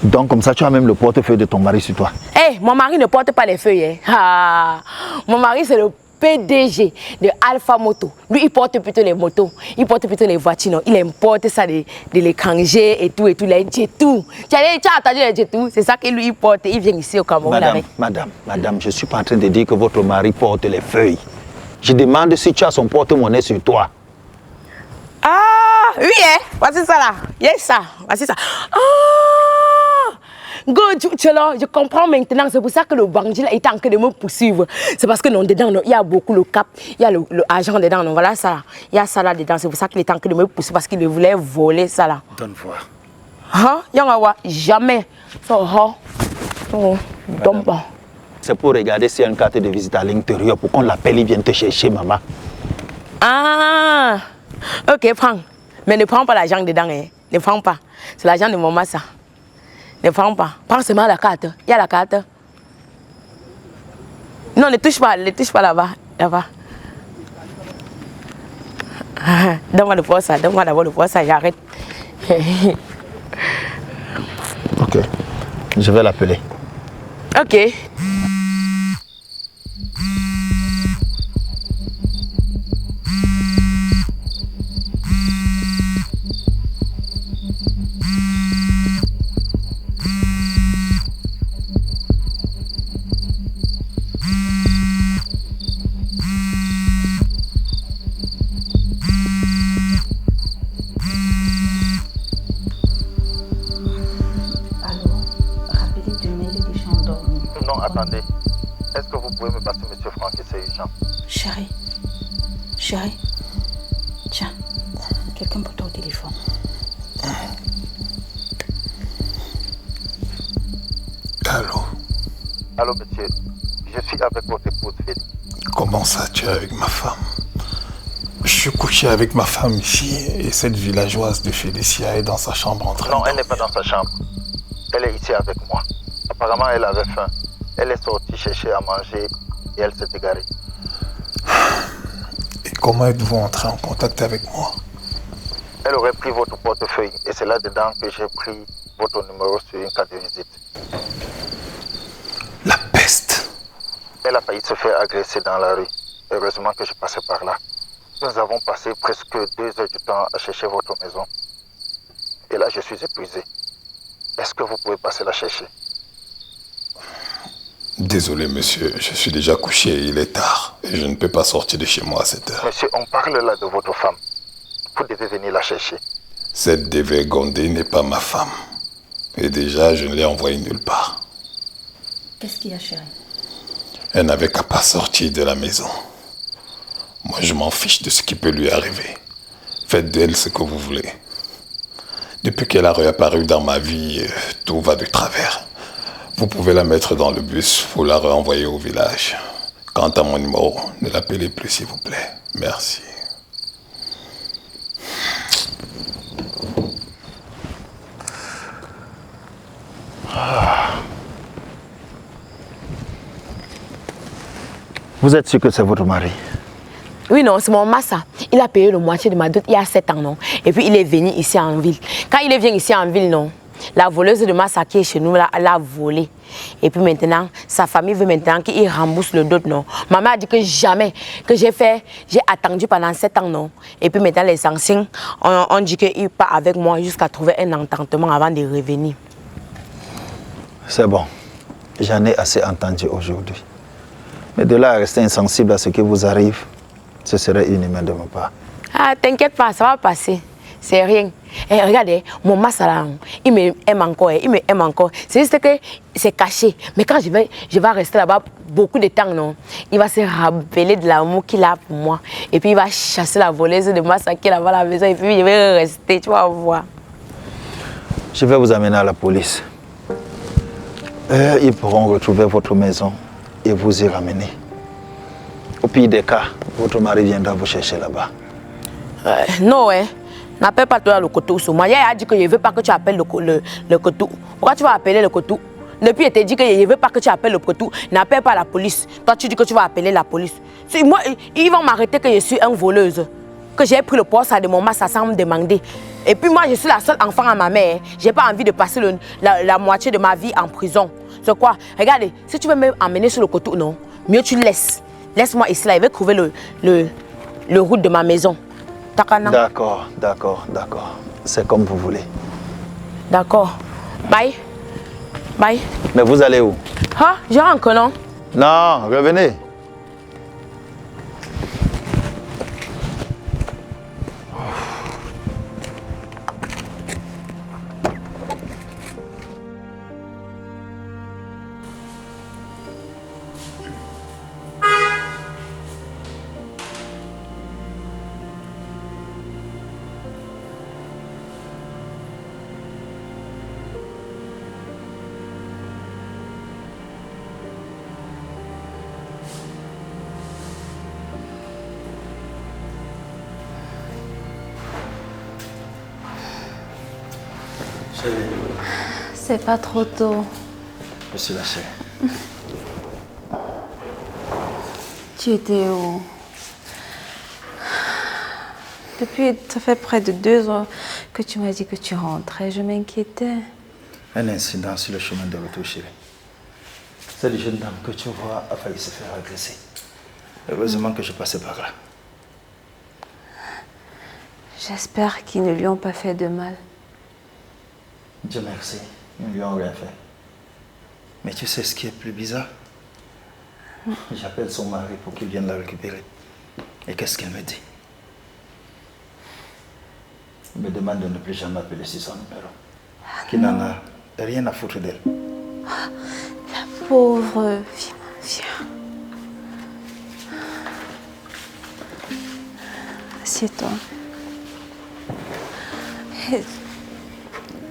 Donc, comme ça, tu as même le portefeuille de ton mari sur toi. Hey, mon mari ne porte pas les feuilles. Hein. Mon mari, c'est le PDG de Alpha Moto. Lui, il porte plutôt les motos. Il porte plutôt les voitures. Non. Il importe ça de l'étranger et tout, les jetou. Tu as entendu les jetou? C'est ça que lui, il porte. Il vient ici au Cameroun avec. Madame, je ne suis pas en train de dire que votre mari porte les feuilles. Je demande si tu as son porte-monnaie sur toi. Ah, oui, hein? Voici ça là. Yes, ça. Voici ça. Ah! Je comprends maintenant, c'est pour ça que le bandit là est en train de me poursuivre. C'est parce que non, dedans, non, il y a beaucoup le cap, il y a le argent dedans, non, voilà ça. Il y a ça là dedans, c'est pour ça qu'il est en train de me poursuivre parce qu'il voulait voler ça là. Donne voir. Ah, jamais. Donne pas. C'est pour regarder s'il y a une carte de visite à l'intérieur pour qu'on l'appelle, il vienne te chercher, maman. Ah, ok, prends. Mais ne prends pas l'argent dedans, hein. Ne prends pas. C'est l'argent de mon massa. Ne prends pas. Prends seulement la carte. Il y a la carte. Non, ne touche pas là-bas. Là-bas. Donne-moi le poids ça. Donne-moi d'abord le poids ça. J'arrête. Je vais l'appeler. Ok. Attendez, est-ce que vous pouvez me passer M. Franck et c'est urgent? Chérie, tiens, quelqu'un pour toi au téléphone. Allô, monsieur, je suis avec votre épouse Félie. Comment ça, tu es avec ma femme? Je suis couché avec ma femme ici et cette villageoise de Félicia est dans sa chambre en train Non, elle n'est pas dans sa chambre. Elle est ici avec moi. Apparemment, elle avait faim. Elle est sortie chercher à manger et elle s'est égarée. Et comment êtes-vous entré en contact avec moi? Elle aurait pris votre portefeuille et c'est là-dedans que j'ai pris votre numéro sur une carte de visite. La peste! Elle a failli se faire agresser dans la rue. Heureusement que je passais par là. Nous avons passé presque 2 heures du temps à chercher votre maison. Et là, je suis épuisé. Est-ce que vous pouvez passer la chercher? Désolé, monsieur, je suis déjà couché, il est tard et je ne peux pas sortir de chez moi à cette heure. Monsieur, on parle là de votre femme. Vous devez venir la chercher. Cette dévergondée n'est pas ma femme. Et déjà, je ne l'ai envoyée nulle part. Qu'est-ce qu'il y a, chérie? Elle n'avait qu'à pas sortir de la maison. Moi, je m'en fiche de ce qui peut lui arriver. Faites d'elle ce que vous voulez. Depuis qu'elle a réapparu dans ma vie, tout va de travers. Vous pouvez la mettre dans le bus pour la renvoyer au village. Quant à mon numéro, ne l'appelez plus s'il vous plaît. Merci. Vous êtes sûr que c'est votre mari? Oui, non, c'est mon massa. Il a payé la moitié de ma dot il y a 7 ans, non? Et puis il est venu ici en ville. Quand il est venu ici en ville, non? La voleuse de massa qui est chez nous, là, elle a volé. Et puis maintenant, sa famille veut maintenant qu'il rembourse le dot, non? Maman a dit que jamais, que j'ai attendu pendant 7 ans, non? Et puis maintenant, les sanctions, on dit qu'il part avec moi jusqu'à trouver un entendement avant de revenir. C'est bon. J'en ai assez entendu aujourd'hui. Mais de là à rester insensible à ce qui vous arrive, ce serait inhumain de ma part. Ah, t'inquiète pas, ça va passer. C'est rien. Et regardez, mon massa, il me aime encore, C'est juste que c'est caché. Mais quand je vais rester là-bas beaucoup de temps, non, il va se rappeler de l'amour qu'il a pour moi. Et puis il va chasser la voleuse de massa qui est là-bas à la maison. Et puis je vais rester, tu vas voir. Je vais vous amener à la police. Ils pourront retrouver votre maison et vous y ramener. Au pire des cas, votre mari viendra vous chercher là-bas. Non, n'appelle pas toi le coteau sur moi. Il a dit que je ne veux pas que tu appelles le coteau. Pourquoi tu vas appeler le coteau? Depuis, il t'a dit que je ne veux pas que tu appelles le coteau. N'appelle pas la police. Toi, tu dis que tu vas appeler la police. Moi, ils vont m'arrêter que je suis une voleuse. Que j'ai pris le poste de mon massa sans me demander. Et puis moi, je suis la seule enfant à ma mère. Je n'ai pas envie de passer la moitié de ma vie en prison. C'est quoi? Regardez, si tu veux m'emmener sur le coteau, non, mieux tu laisses. Laisse-moi ici, là, je vais trouver le route de ma maison. D'accord. C'est comme vous voulez. D'accord. Bye. Mais vous allez où? Ah, je rentre, non? Non, revenez. C'est pas trop tôt. Je suis lâché. Tu étais où? Depuis, ça fait près de 2 heures que tu m'as dit que tu rentrais. Je m'inquiétais. Un incident sur le chemin de retour, chérie. Cette jeune dame que tu vois a failli se faire agresser. Heureusement que je passais par là. J'espère qu'ils ne lui ont pas fait de mal. Dieu merci, ils ne lui ont rien fait. Mais tu sais ce qui est plus bizarre? J'appelle son mari pour qu'il vienne la récupérer. Et qu'est-ce qu'elle me dit? Il me demande de ne plus jamais appeler sur son numéro. Qu'il n'en a rien à foutre d'elle. La pauvre, viens. Assieds-toi.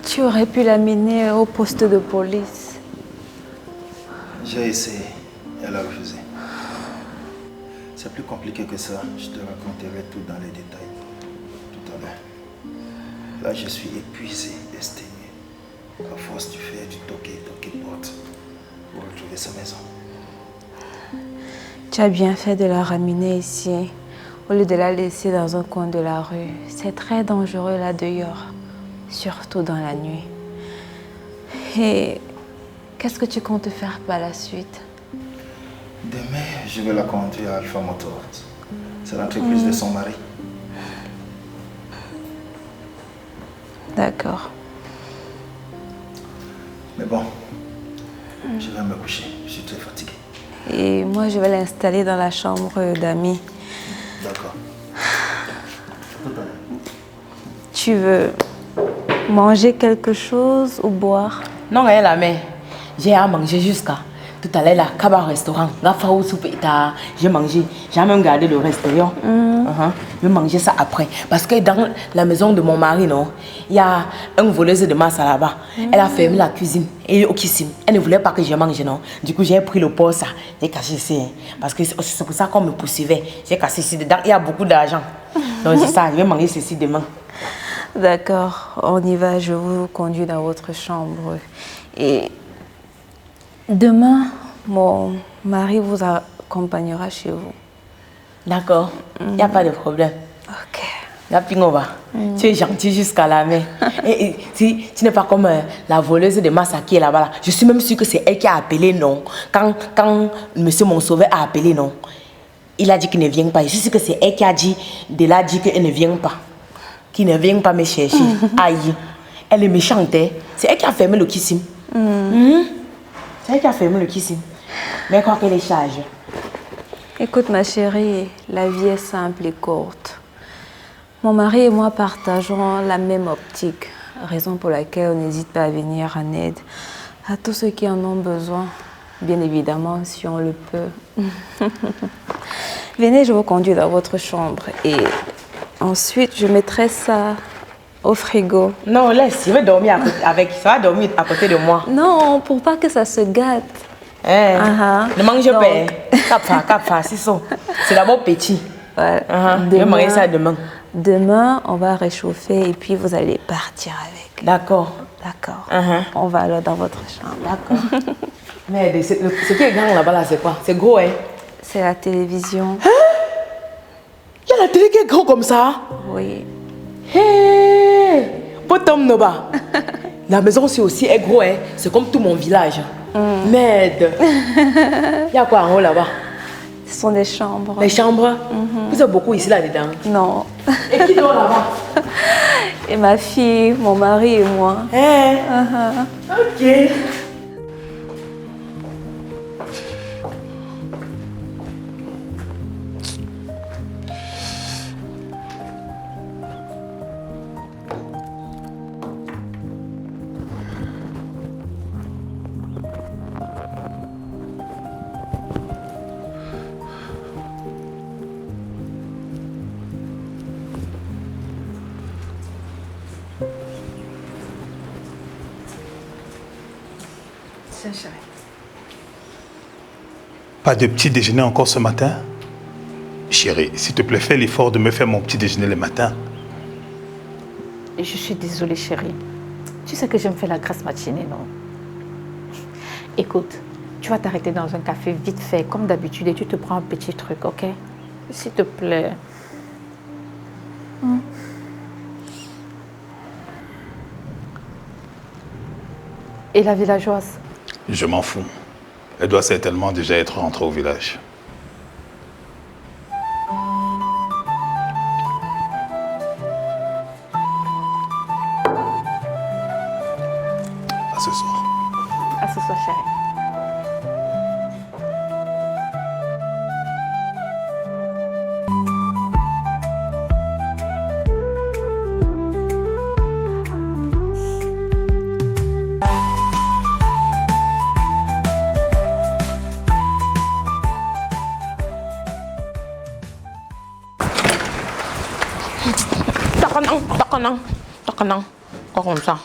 Tu aurais pu l'amener au poste de police. J'ai essayé. Elle a refusé. C'est plus compliqué que ça. Je te raconterai tout dans les détails tout à l'heure. Là, je suis épuisé, exténué. À force du fait du toquer porte pour retrouver sa maison. Tu as bien fait de la ramener ici, au lieu de la laisser dans un coin de la rue. C'est très dangereux là dehors, surtout dans la nuit. Et qu'est-ce que tu comptes faire par la suite? Demain, je vais la conduire à Alpha Motors. C'est l'entreprise de son mari. D'accord. Mais bon, je vais me coucher. Je suis très fatigué. Et moi, je vais l'installer dans la chambre d'amis. D'accord. Tu veux manger quelque chose ou boire? Non, elle a mais j'ai à manger jusqu'à tout à l'heure là, Kaba restaurant, j'ai mangé, j'ai même gardé le restaurant. Je vais manger ça après. Parce que dans la maison de mon mari, non, il y a une voleuse de masse là-bas. Elle a fermé la cuisine et au kissim. Elle ne voulait pas que je mange, non. Du coup, j'ai pris le pot, ça. J'ai caché ici. Parce que c'est pour ça qu'on me poursuivait. J'ai caché ici dedans. Il y a beaucoup d'argent. Donc c'est ça, je vais manger ceci demain. D'accord, on y va. Je vous conduis dans votre chambre. Et demain, mon mari vous accompagnera chez vous. D'accord, il n'y a pas de problème. Ok. La Pingova, tu es gentil jusqu'à la main. Et si tu n'es pas comme la voleuse de Massa qui est là-bas, là. Je suis même sûre que c'est elle qui a appelé, non. Quand monsieur Monsauveur a appelé, non, il a dit qu'il ne vient pas. Je suis sûre que c'est elle qui a dit, de là dit qu'elle ne vient pas. Qu'il ne vient pas me chercher. Aïe, elle est méchante. Hein? C'est elle qui a fermé le kissim. C'est elle qui a fermé le kissim. Mais quoi qu'elle est charge. Écoute ma chérie, la vie est simple et courte. Mon mari et moi partageons la même optique, raison pour laquelle on n'hésite pas à venir en aide à tous ceux qui en ont besoin, bien évidemment si on le peut. Venez, je vous conduis dans votre chambre et ensuite je mettrai ça au frigo. Non, laisse, je vais dormir avec, ça va dormir à côté de moi. Non, pour pas que ça se gâte. Ne mange pas. Capfa, c'est ça. C'est d'abord petit. Ouais. Je vais manger ça demain. Demain, on va réchauffer et puis vous allez partir avec. D'accord. D'accord. On va alors dans votre chambre. D'accord. Mais ce qui est grand là-bas, là, c'est quoi? C'est gros, hein? C'est la télévision. Il y a la télé qui est gros comme ça? Oui. Hé! Potom Noba. La maison, c'est aussi est gros, hein? C'est comme tout mon village. Merde. Il y a quoi en haut là-bas? Ce sont des chambres. Les chambres? Vous êtes beaucoup ici là-dedans? Non. Et qui dort là-bas? Et ma fille, mon mari et moi. Ok. Pas de petit déjeuner encore ce matin? Chérie, s'il te plaît, fais l'effort de me faire mon petit déjeuner le matin. Je suis désolée, chérie. Tu sais que j'aime faire la grasse matinée, non? Écoute, tu vas t'arrêter dans un café vite fait, comme d'habitude, et tu te prends un petit truc, ok? S'il te plaît. Et la villageoise? Je m'en fous. Elle doit certainement déjà être rentrée au village. À ce soir. À ce soir, chérie. Quoi comme ça?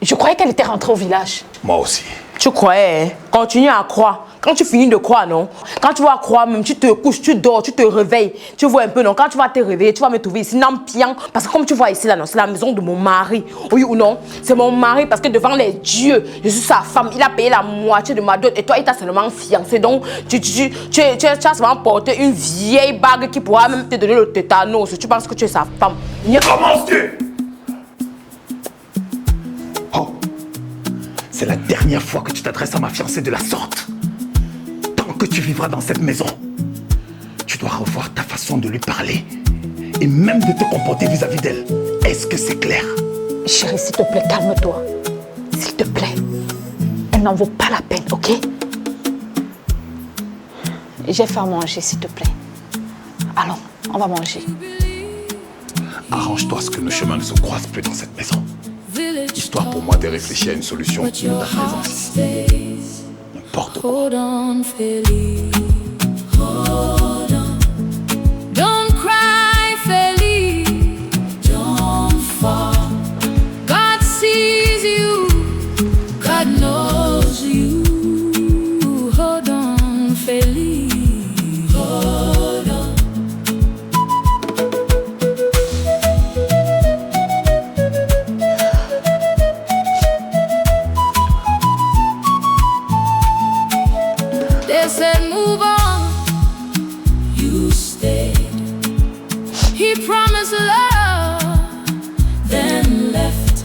Je croyais qu'elle était rentrée au village. Moi aussi. Tu croyais, hein? Continue à croire. Quand tu finis de croire, non? Quand tu vas croire, même tu te couches, tu dors, tu te réveilles. Tu vois un peu, non? Quand tu vas te réveiller, tu vas me trouver ici, n'ampiant. Parce que comme tu vois ici, là, non, c'est la maison de mon mari. Oui ou non? C'est mon mari parce que devant les dieux, je suis sa femme. Il a payé la moitié de ma dot et toi, il t'a seulement fiancé. Donc, tu as seulement porté une vieille bague qui pourra même te donner le tétanos. Tu penses que tu es sa femme. Commence-tu? Oh! C'est la dernière fois que tu t'adresses à ma fiancée de la sorte. Tant que tu vivras dans cette maison, tu dois revoir ta façon de lui parler et même de te comporter vis-à-vis d'elle. Est-ce que c'est clair? Chérie, s'il te plaît, calme-toi. S'il te plaît. Elle n'en vaut pas la peine, ok? J'ai fait à manger, s'il te plaît. Allons, on va manger. Arrange-toi à ce que nos chemins ne se croisent plus dans cette maison. Histoire pour moi de réfléchir à une solution de ta présence ici. N'importe quoi. Hold on, Feli. Hold on. Don't cry, Feli. Don't fall. God sees you. God knows you. Hold on, Feli. Hold on. They said move on, you stayed. He promised love, then left.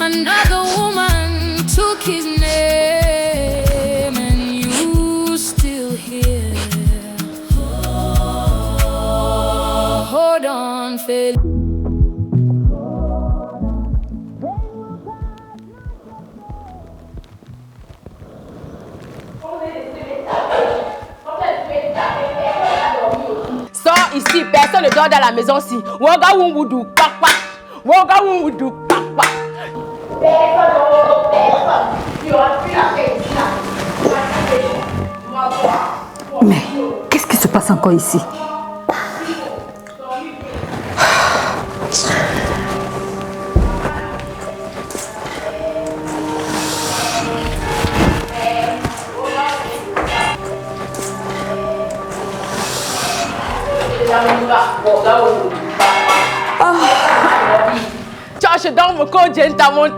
Another woman took his name, and you still here. Hold on, Phil. Sors ici, personne ne dort dans la maison si. Woga wumbudu, papa. Woga wumbudu, papa. Mais qu'est-ce qui se passe encore ici? Je dors mon corps, je t'en monte.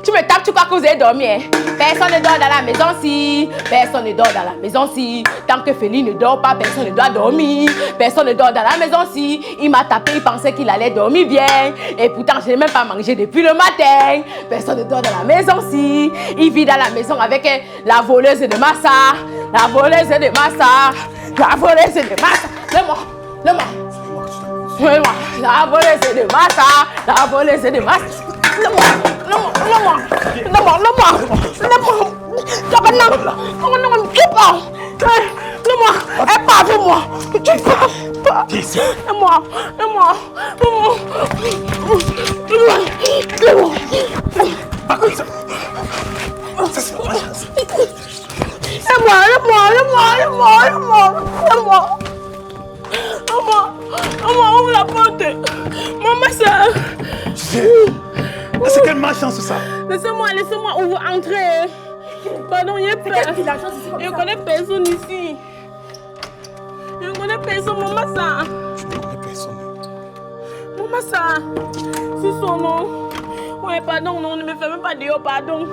Tu me tapes, tu crois que vous avez dormi, hein? Personne ne dort dans la maison si. Personne ne dort dans la maison si. Tant que Feli ne dort pas, personne ne doit dormir. Personne ne dort dans la maison si. Il m'a tapé, il pensait qu'il allait dormir bien. Et pourtant, je n'ai même pas mangé depuis le matin. Personne ne dort dans la maison si. Il vit dans la maison avec la voleuse de massa. La voleuse de massa. La voleuse de massa. Le-moi. La voleuse de massa. La voleuse de massa. Non, elle part de moi. Tu pars pas. Laisse-moi. Pas comme ça. Ça, c'est pas ma chance. Maman, ouvre la porte. Maman, ça. C'est quelle malchance ça? Laissez-moi, entrer. Pardon, il y a personne. Je ne connais personne ici. Je ne connais personne, maman ça. Je ne connais personne. Maman ça. C'est son nom. Ouais, pardon, non, ne me fais même pas dehors, pardon.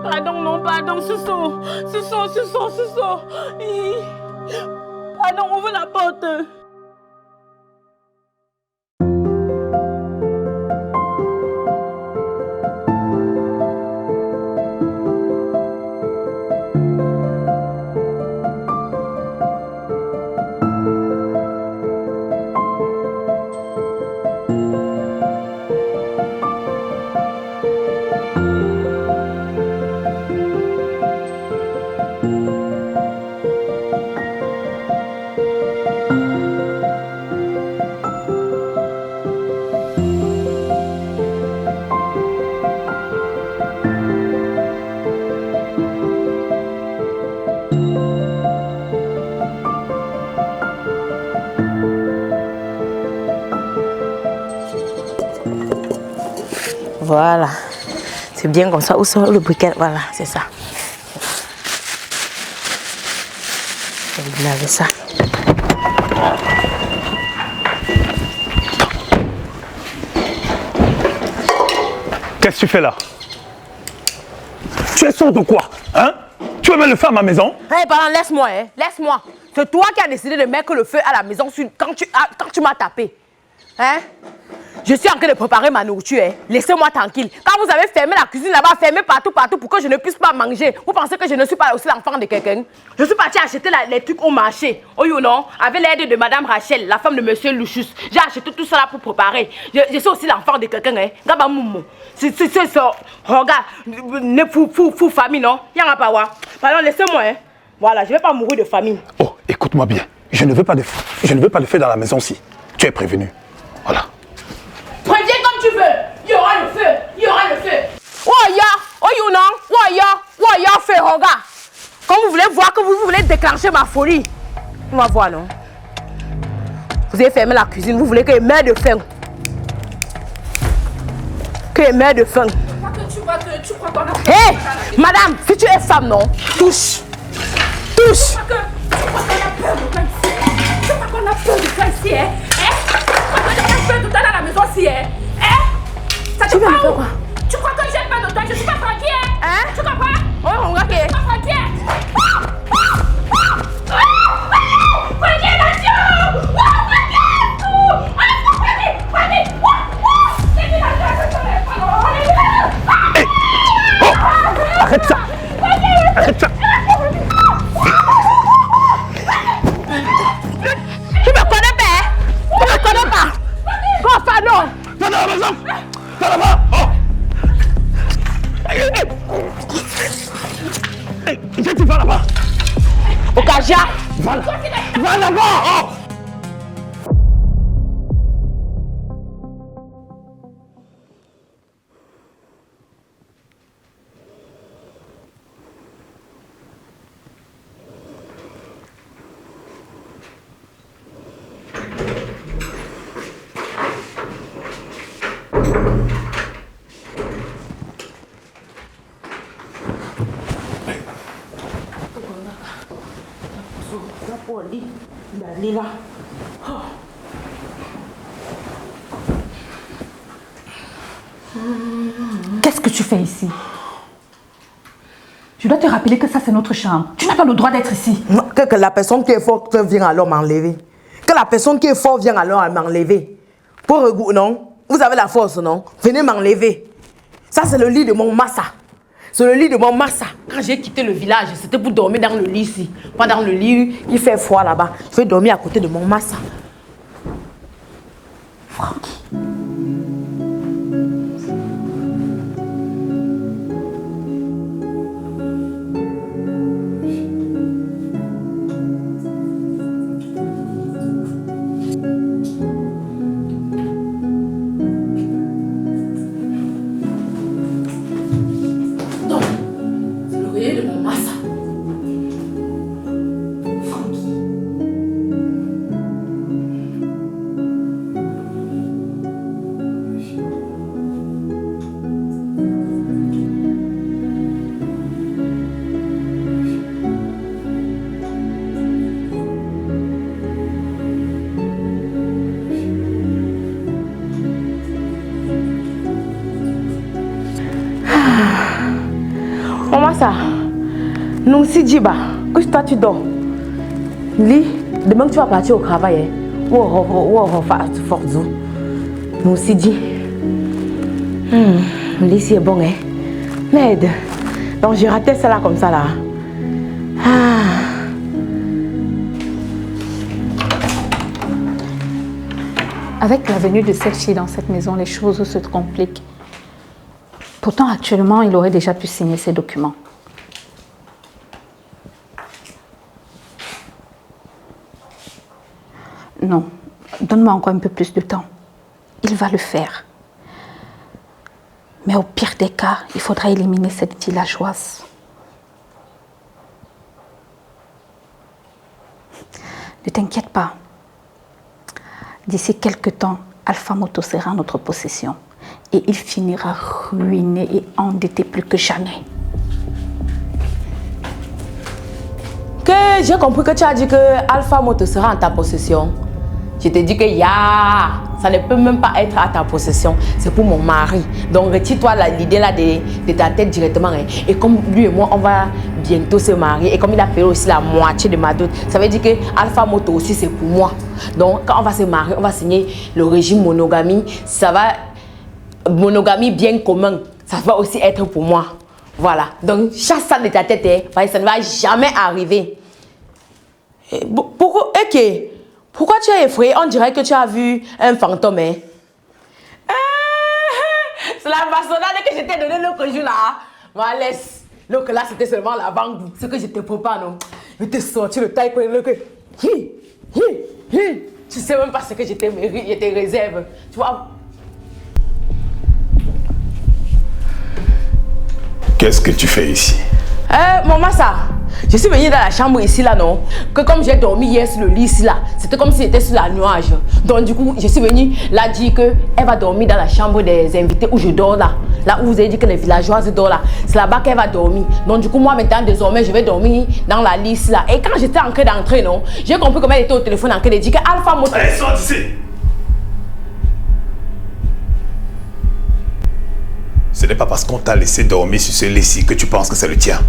Pardon, c'est son. Pardon, ouvre la porte. Voilà. C'est bien comme ça. Où sont le briquet? Voilà, c'est ça. Vous lavez ça. Qu'est-ce que tu fais là? Tu es sourd ou quoi? Hein? Tu veux mettre le feu à ma maison? Hé, pardon, laisse-moi, hein. Laisse-moi. C'est toi qui as décidé de mettre le feu à la maison quand tu m'as tapé. Hein? Je suis en train de préparer ma nourriture. Hein. Laissez-moi tranquille. Quand vous avez fermé la cuisine là-bas, fermé partout pour que je ne puisse pas manger, vous pensez que je ne suis pas aussi l'enfant de quelqu'un? Je suis partie acheter les trucs au marché. Oh you know, avec l'aide de Madame Rachel, la femme de Monsieur Lucius. J'ai acheté tout ça là pour préparer. Je suis aussi l'enfant de quelqu'un. Hein. C'est ça. Regarde, ne fou famille, non? Y'en a pas wa. Pardon, laissez-moi. Hein. Voilà, je ne vais pas mourir de famine. Oh, écoute-moi bien. Je ne veux pas de feu dans la maison-ci. Tu es prévenu. Voilà. Préviens comme tu veux. Il y aura le feu. Il y aura le feu. Oh ya, oh you know, oh ya, feu, regarde. Quand vous voulez voir que vous voulez déclencher ma folie, on va voir, non? Vous avez fermé la cuisine, vous voulez que je meure de faim. Que je meure de faim. Tu crois qu'on a... Hé, madame, si tu es femme, non? Touche. Touche. Tu crois qu'on a peur de toi ici? Tu crois qu'on a peur de toi ici, hein? Tu crois que j'ai peur de toi dans la maison ici, hein? Ça te parle où? Tu crois que j'ai peur de toi? Je suis pas tranquille, hein? Tu comprends? Oh, on va Je suis pas tranquille. Arrête ça! Arrête ça! Tu me connais pas? Tu me connais pas? Enfin non! Non, non, maison! Non, là-bas! Oh! Tu vas là-bas! Okaja! Va là-bas! Oh! Qu'est-ce que tu fais ici? Je dois te rappeler que ça c'est notre chambre. Tu n'as pas le droit d'être ici. Que la personne qui est forte vient alors m'enlever. Que la personne qui est forte vient alors m'enlever. Pour non? Vous avez la force, non? Venez m'enlever. Ça c'est le lit de mon massa. C'est le lit de mon massa. Quand j'ai quitté le village, c'était pour dormir dans le lit ici. Pas dans le lit, il fait froid là-bas. Je vais dormir à côté de mon massa. Francky. Ça, nous si Djiba, que toi tu dors. Lis, demain tu vas partir au travail. Ou Fortzou. Nous si dit. Lis c'est bon, hein. Merde. Donc j'ai raté ça là comme ça là. Avec la venue de cette fille dans cette maison, les choses se compliquent. Pourtant, actuellement, il aurait déjà pu signer ces documents. Non, donne-moi encore un peu plus de temps. Il va le faire. Mais au pire des cas, il faudra éliminer cette villageoise. Ne t'inquiète pas. D'ici quelques temps, Alpha Moto sera en notre possession et il finira ruiné et endetté plus que jamais. Que j'ai compris que tu as dit que Alpha Moto sera en ta possession. Je t'ai dit que ça ne peut même pas être à ta possession. C'est pour mon mari. Donc retire-toi l'idée là de ta tête directement. Hein. Et comme lui et moi, on va bientôt se marier. Et comme il a payé aussi la moitié de ma dot, ça veut dire que Alpha Moto aussi c'est pour moi. Donc quand on va se marier, on va signer le régime monogamie. Ça va, monogamie bien commun. Ça va aussi être pour moi. Voilà. Donc chasse ça de ta tête. Hein, ça ne va jamais arriver. Pourquoi? Ok. Pourquoi tu es effrayé? On dirait que tu as vu un fantôme. Hein? C'est la bastonnade que je t'ai donnée l'autre jour là. Ma laisse. L'autre là, c'était seulement la banque. Ce que je te prépare, non? Je t'ai sorti le taille pour le que. Tu sais même pas ce que je te réserve. Tu vois? Qu'est-ce que tu fais ici? Maman, ça. Je suis venue dans la chambre ici là, non? Que comme j'ai dormi hier sur le lit ici là, c'était comme si j'étais sur la nuage. Donc du coup, je suis venue là dire qu'elle va dormir dans la chambre des invités où je dors là. Là où vous avez dit que les villageoises dorment là. C'est là-bas qu'elle va dormir. Donc du coup, moi maintenant, désormais, je vais dormir dans la liste là. Et quand j'étais en train d'entrer, non? J'ai compris comment elle était au téléphone en train de dire que Alpha Moto... Allez, sors d'ici! Ce n'est pas parce qu'on t'a laissé dormir sur ce lit-ci que tu penses que c'est le tien.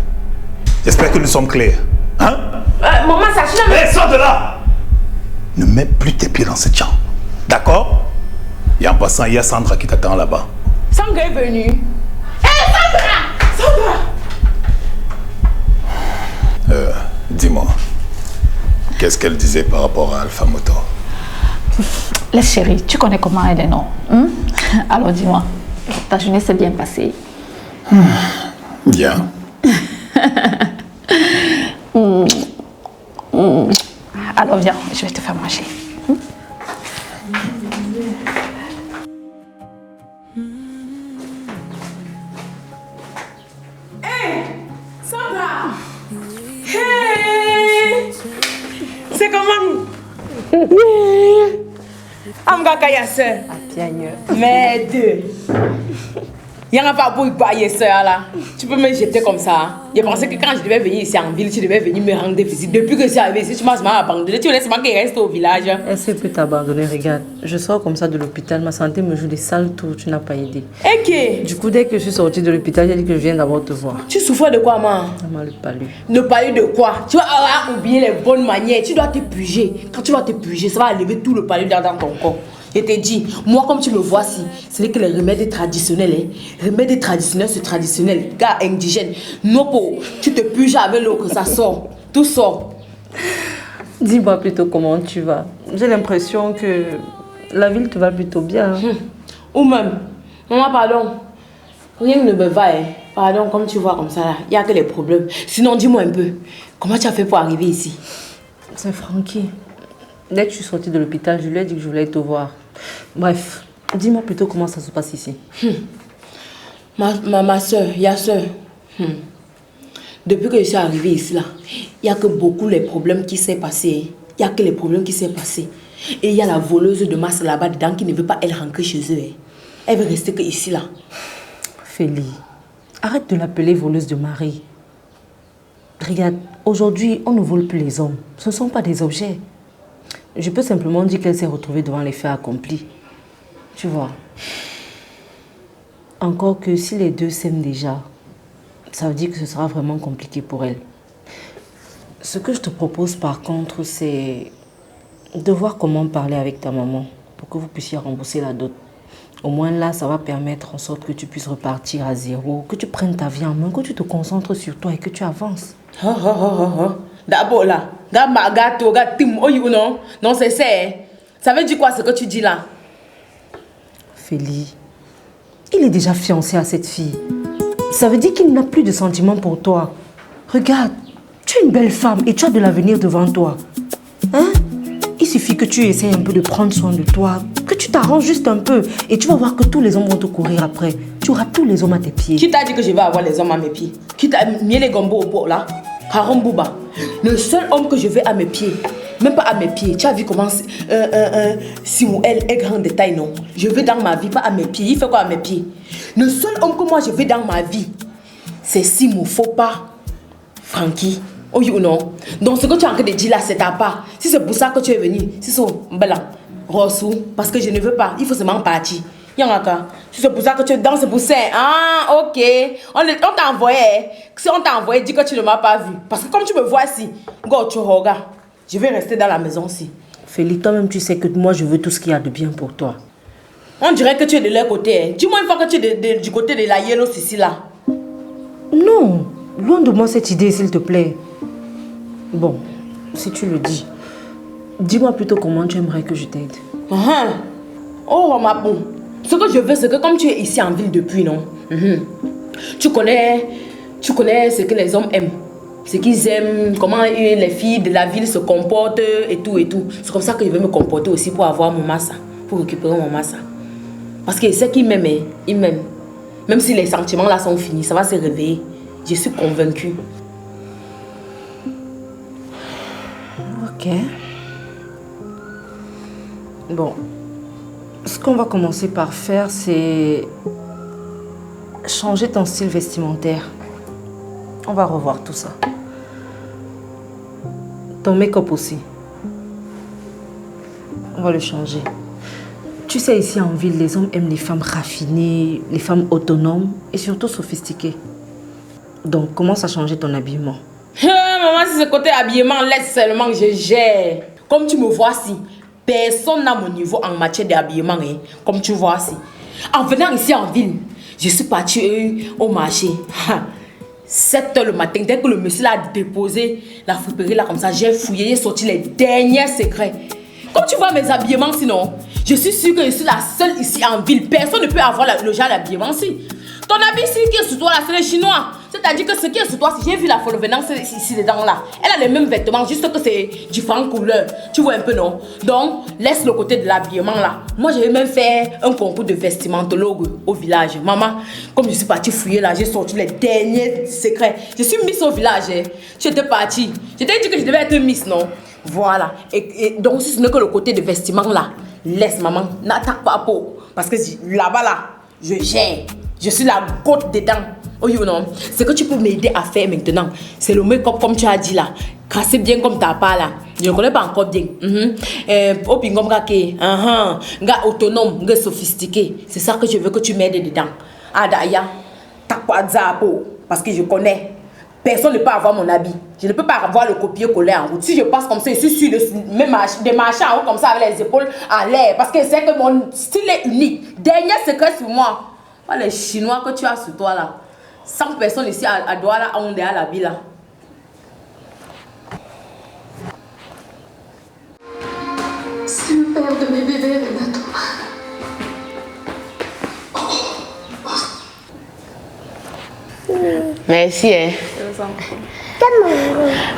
J'espère que nous sommes clairs. Hein? Maman, ça chie. Hé, sors de là! Ne mets plus tes pieds dans cette chambre. D'accord? Et en passant, il y a Sandra qui t'attend là-bas. Sandra est venue. Hé, Sandra! Sandra! Dis-moi, qu'est-ce qu'elle disait par rapport à Alpha Moto? Laisse chérie, tu connais comment elle est, non? Alors dis-moi, ta journée s'est bien passée? Bien. Alors viens, je vais te faire manger. Hey, Sandra! Hey! C'est comment? Amga kaya sœur. Mais deux. Il n'y a pas pour y bailler ça là. Tu peux me jeter comme ça. Je pensais que quand je devais venir ici en ville, tu devais venir me rendre visite. Depuis que je suis arrivée ici, tu m'as abandonné. Tu laisses moi qui reste au village. Est-ce que tu peux t'abandonner? Regarde, je sors comme ça de l'hôpital. Ma santé me joue des sales tours. Tu n'as pas aidé. Ok. Du coup, dès que je suis sortie de l'hôpital, j'ai dit que je viens d'abord te voir. Tu souffres de quoi, maman? Le palu. Le palu de quoi? Tu vas oublier les bonnes manières. Tu dois te puger. Quand tu vas te puger, ça va enlever tout le palu dans ton corps. Je t'ai dit, moi comme tu me vois si, ce n'est que les remèdes traditionnels. Hein. Remèdes traditionnels, c'est traditionnel. Gars indigènes. Non, tu te puges avec l'eau que ça sort. Tout sort. Dis-moi plutôt comment tu vas. J'ai l'impression que la ville te va plutôt bien. Ou même, maman, pardon. Rien ne me va. Hein. Pardon, comme tu vois comme ça là, il n'y a que les problèmes. Sinon, dis-moi un peu, comment tu as fait pour arriver ici? C'est Francky. Dès que je suis sortie de l'hôpital, je lui ai dit que je voulais te voir. Bref, dis-moi plutôt comment ça se passe ici. Ma soeur, ya soeur. Depuis que je suis arrivée ici, là, il n'y a que beaucoup les problèmes qui s'est passé. Il n'y a que les problèmes qui s'est passé. Et il y a la voleuse de masse là-bas dedans qui ne veut pas elle rentrer chez eux. Hein. Elle veut rester que ici, là. Félie, arrête de l'appeler voleuse de mari. Regarde, aujourd'hui, on ne vole plus les hommes. Ce ne sont pas des objets. Je peux simplement dire qu'elle s'est retrouvée devant les faits accomplis. Tu vois. Encore que si les deux s'aiment déjà, ça veut dire que ce sera vraiment compliqué pour elle. Ce que je te propose par contre, c'est de voir comment parler avec ta maman pour que vous puissiez rembourser la dot. Au moins là, ça va permettre en sorte que tu puisses repartir à zéro, que tu prennes ta vie en main, que tu te concentres sur toi et que tu avances. D'abord là, non c'est ça. Ça veut dire quoi ce que tu dis là? Félie, il est déjà fiancé à cette fille. Ça veut dire qu'il n'a plus de sentiments pour toi. Regarde, tu es une belle femme et tu as de l'avenir devant toi. Hein? Il suffit que tu essaies un peu de prendre soin de toi, que tu t'arranges juste un peu et tu vas voir que tous les hommes vont te courir après. Tu auras tous les hommes à tes pieds. Qui t'a dit que je vais avoir les hommes à mes pieds? Qui t'a mis les gombo au pot là? Haram Bouba. Le seul homme que je vais à mes pieds, Même pas à mes pieds. Tu as vu comment Simon, elle est grande de taille, non? Je veux dans ma vie, pas à mes pieds. Il fait quoi à mes pieds? Le seul homme que moi je veux dans ma vie, c'est Simon, faut pas Frankie. Oh oui ou non? Donc ce que tu es en train de dire là, c'est ta part. Si c'est pour ça que tu es venu, si c'est blanc, Rossou, parce que je ne veux pas, il faut seulement partir. Yangaka, si c'est pour ça que tu es dans ce poussin, ah ok, on t'a envoyé, si on t'a envoyé, dis que tu ne m'as pas vu. Parce que comme tu me vois ici, go, tu regardes, je vais rester dans la maison ici. Félix, toi-même tu sais que moi je veux tout ce qu'il y a de bien pour toi. On dirait que tu es de leur côté, hein. Dis-moi une fois que tu es du côté de la Yellow Sissi là. Non, loin de moi cette idée s'il te plaît. Bon, si tu le dis, dis-moi plutôt comment tu aimerais que je t'aide. Oh ma bon. Ce que je veux, c'est que comme tu es ici en ville depuis, non? Tu connais ce que les hommes aiment. Ce qu'ils aiment, comment les filles de la ville se comportent et tout et tout. C'est comme ça que je veux me comporter aussi pour avoir mon massa. Pour récupérer mon massa. Parce que c'est qu'il m'aime, il m'aime. Même si les sentiments là sont finis, ça va se réveiller. Je suis convaincue. Ok. Bon. Ce qu'on va commencer par faire, c'est changer ton style vestimentaire. On va revoir tout ça. Ton make-up aussi. On va le changer. Tu sais, ici en ville, les hommes aiment les femmes raffinées, les femmes autonomes et surtout sophistiquées. Donc, commence à changer ton habillement. Maman, si ce côté habillement, laisse seulement que je gère. Comme tu me vois si. Personne n'a mon niveau en matière d'habillement, hein, comme tu vois ici. En venant ici en ville, je suis partie au marché. 7 h le matin, dès que le monsieur l'a déposé, la friperie là comme ça, j'ai fouillé, j'ai sorti les derniers secrets. Comme tu vois mes habillements sinon, je suis sûre que je suis la seule ici en ville. Personne ne peut avoir le genre d'habillement ici. Ton habit ici qui est sur toi là, c'est les chinois. C'est-à-dire que ce qui est sur toi, si j'ai vu la folle venance ici dedans là, elle a les mêmes vêtements, juste que c'est différentes couleurs. Tu vois un peu non? Donc, laisse le côté de l'habillement là. Moi, j'ai même fait un concours de vestimentologue au village. Maman, comme je suis partie fouiller là, j'ai sorti les derniers secrets. Je suis Miss au village. Hein. Tu étais partie. Je t'ai dit que je devais être Miss, non? Voilà. Et donc, si ce n'est que le côté de vestiment là, laisse maman, n'attaque pas peau. Parce que là-bas là, je gère. Je suis la goutte dedans. Oh you non. Ce que tu peux m'aider à faire maintenant, c'est le make-up comme tu as dit là. Casser bien comme ta part là. Je ne connais pas encore bien. Opingom gake. Gars autonome, gars sophistiqué. C'est ça que je veux que tu m'aides dedans. Ah d'ailleurs, t'as pas zapo. Parce que je connais. Personne ne peut avoir mon habit. Je ne peux pas avoir le copier-coller en route. Si je passe comme ça, je suis sûre de marcher en haut comme ça avec les épaules en l'air. Parce que c'est que mon style est unique. Dernier secret sur moi. Pas les Chinois que tu as sur toi là. 100 personnes ici à Douala, à Ondé, à la ville là. C'est le père de mes bébés, Renato. Merci, hein.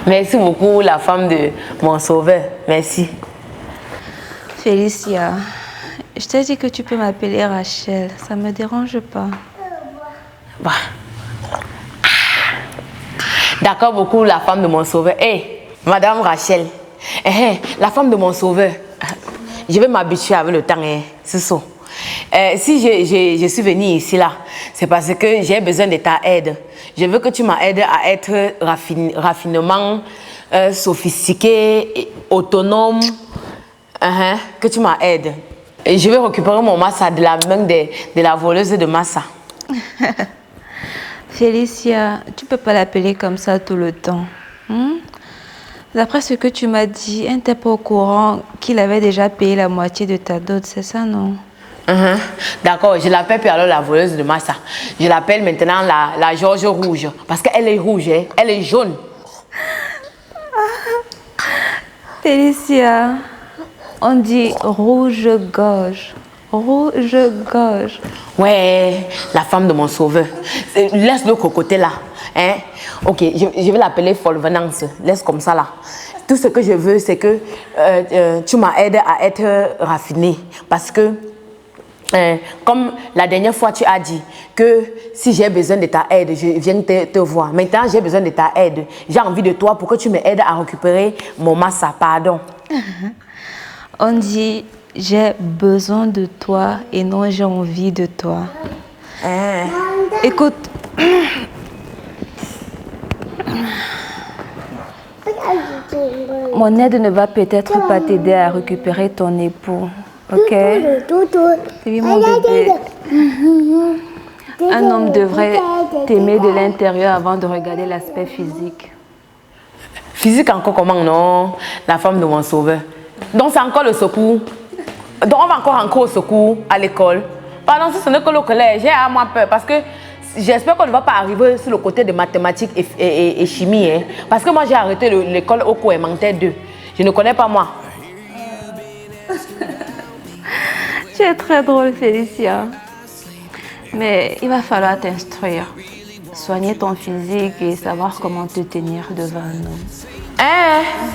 Merci beaucoup, la femme de mon sauveur. Merci. Félicia, je t'ai dit que tu peux m'appeler Rachel. Ça me dérange pas. Bah. D'accord, beaucoup, la femme de mon sauveur. Madame Rachel, la femme de mon sauveur. Je vais m'habituer avec le temps, c'est ça. Si je suis venue ici là, c'est parce que j'ai besoin de ta aide. Je veux que tu m'aides à être raffinement, sophistiqué, autonome, que tu m'aides. Et je vais récupérer mon massa de la main de la voleuse de massa. Félicia, tu peux pas l'appeler comme ça tout le temps. D'après ce que tu m'as dit, elle n'était pas au courant qu'il avait déjà payé la moitié de ta dot, c'est ça, non? D'accord, je l'appelle puis alors la voleuse de massa. Je l'appelle maintenant la George rouge. Parce qu'elle est rouge, hein? Elle est jaune. Félicia, on dit rouge-gorge. Rouge-gorge. Ouais, la femme de mon sauveur. Laisse le cocoté là. Hein? Ok, je vais l'appeler Folvenance. Laisse comme ça là. Tout ce que je veux, c'est que tu m'aides à être raffinée. Parce que, comme la dernière fois, tu as dit que si j'ai besoin de ta aide, je viens te voir. Maintenant, j'ai besoin de ta aide. J'ai envie de toi pour que tu m'aides à récupérer mon massa. Pardon. On dit j'ai besoin de toi et non j'ai envie de toi. Écoute, mon aide ne va peut-être pas t'aider à récupérer ton époux, ok? Oui, mon bébé. Un homme devrait t'aimer de l'intérieur avant de regarder l'aspect physique. Physique encore comment, non? La femme de mon sauveur. Donc c'est encore le secours. Donc on va encore au secours à l'école. Pardon, si ce n'est que le collège, j'ai à moi peur parce que j'espère qu'on ne va pas arriver sur le côté de mathématiques et chimie. Hein, parce que moi j'ai arrêté l'école au cours élémentaire 2. Je ne connais pas moi. Tu es très drôle, Félicia. Mais il va falloir t'instruire. Soigner ton physique et savoir comment te tenir devant un homme.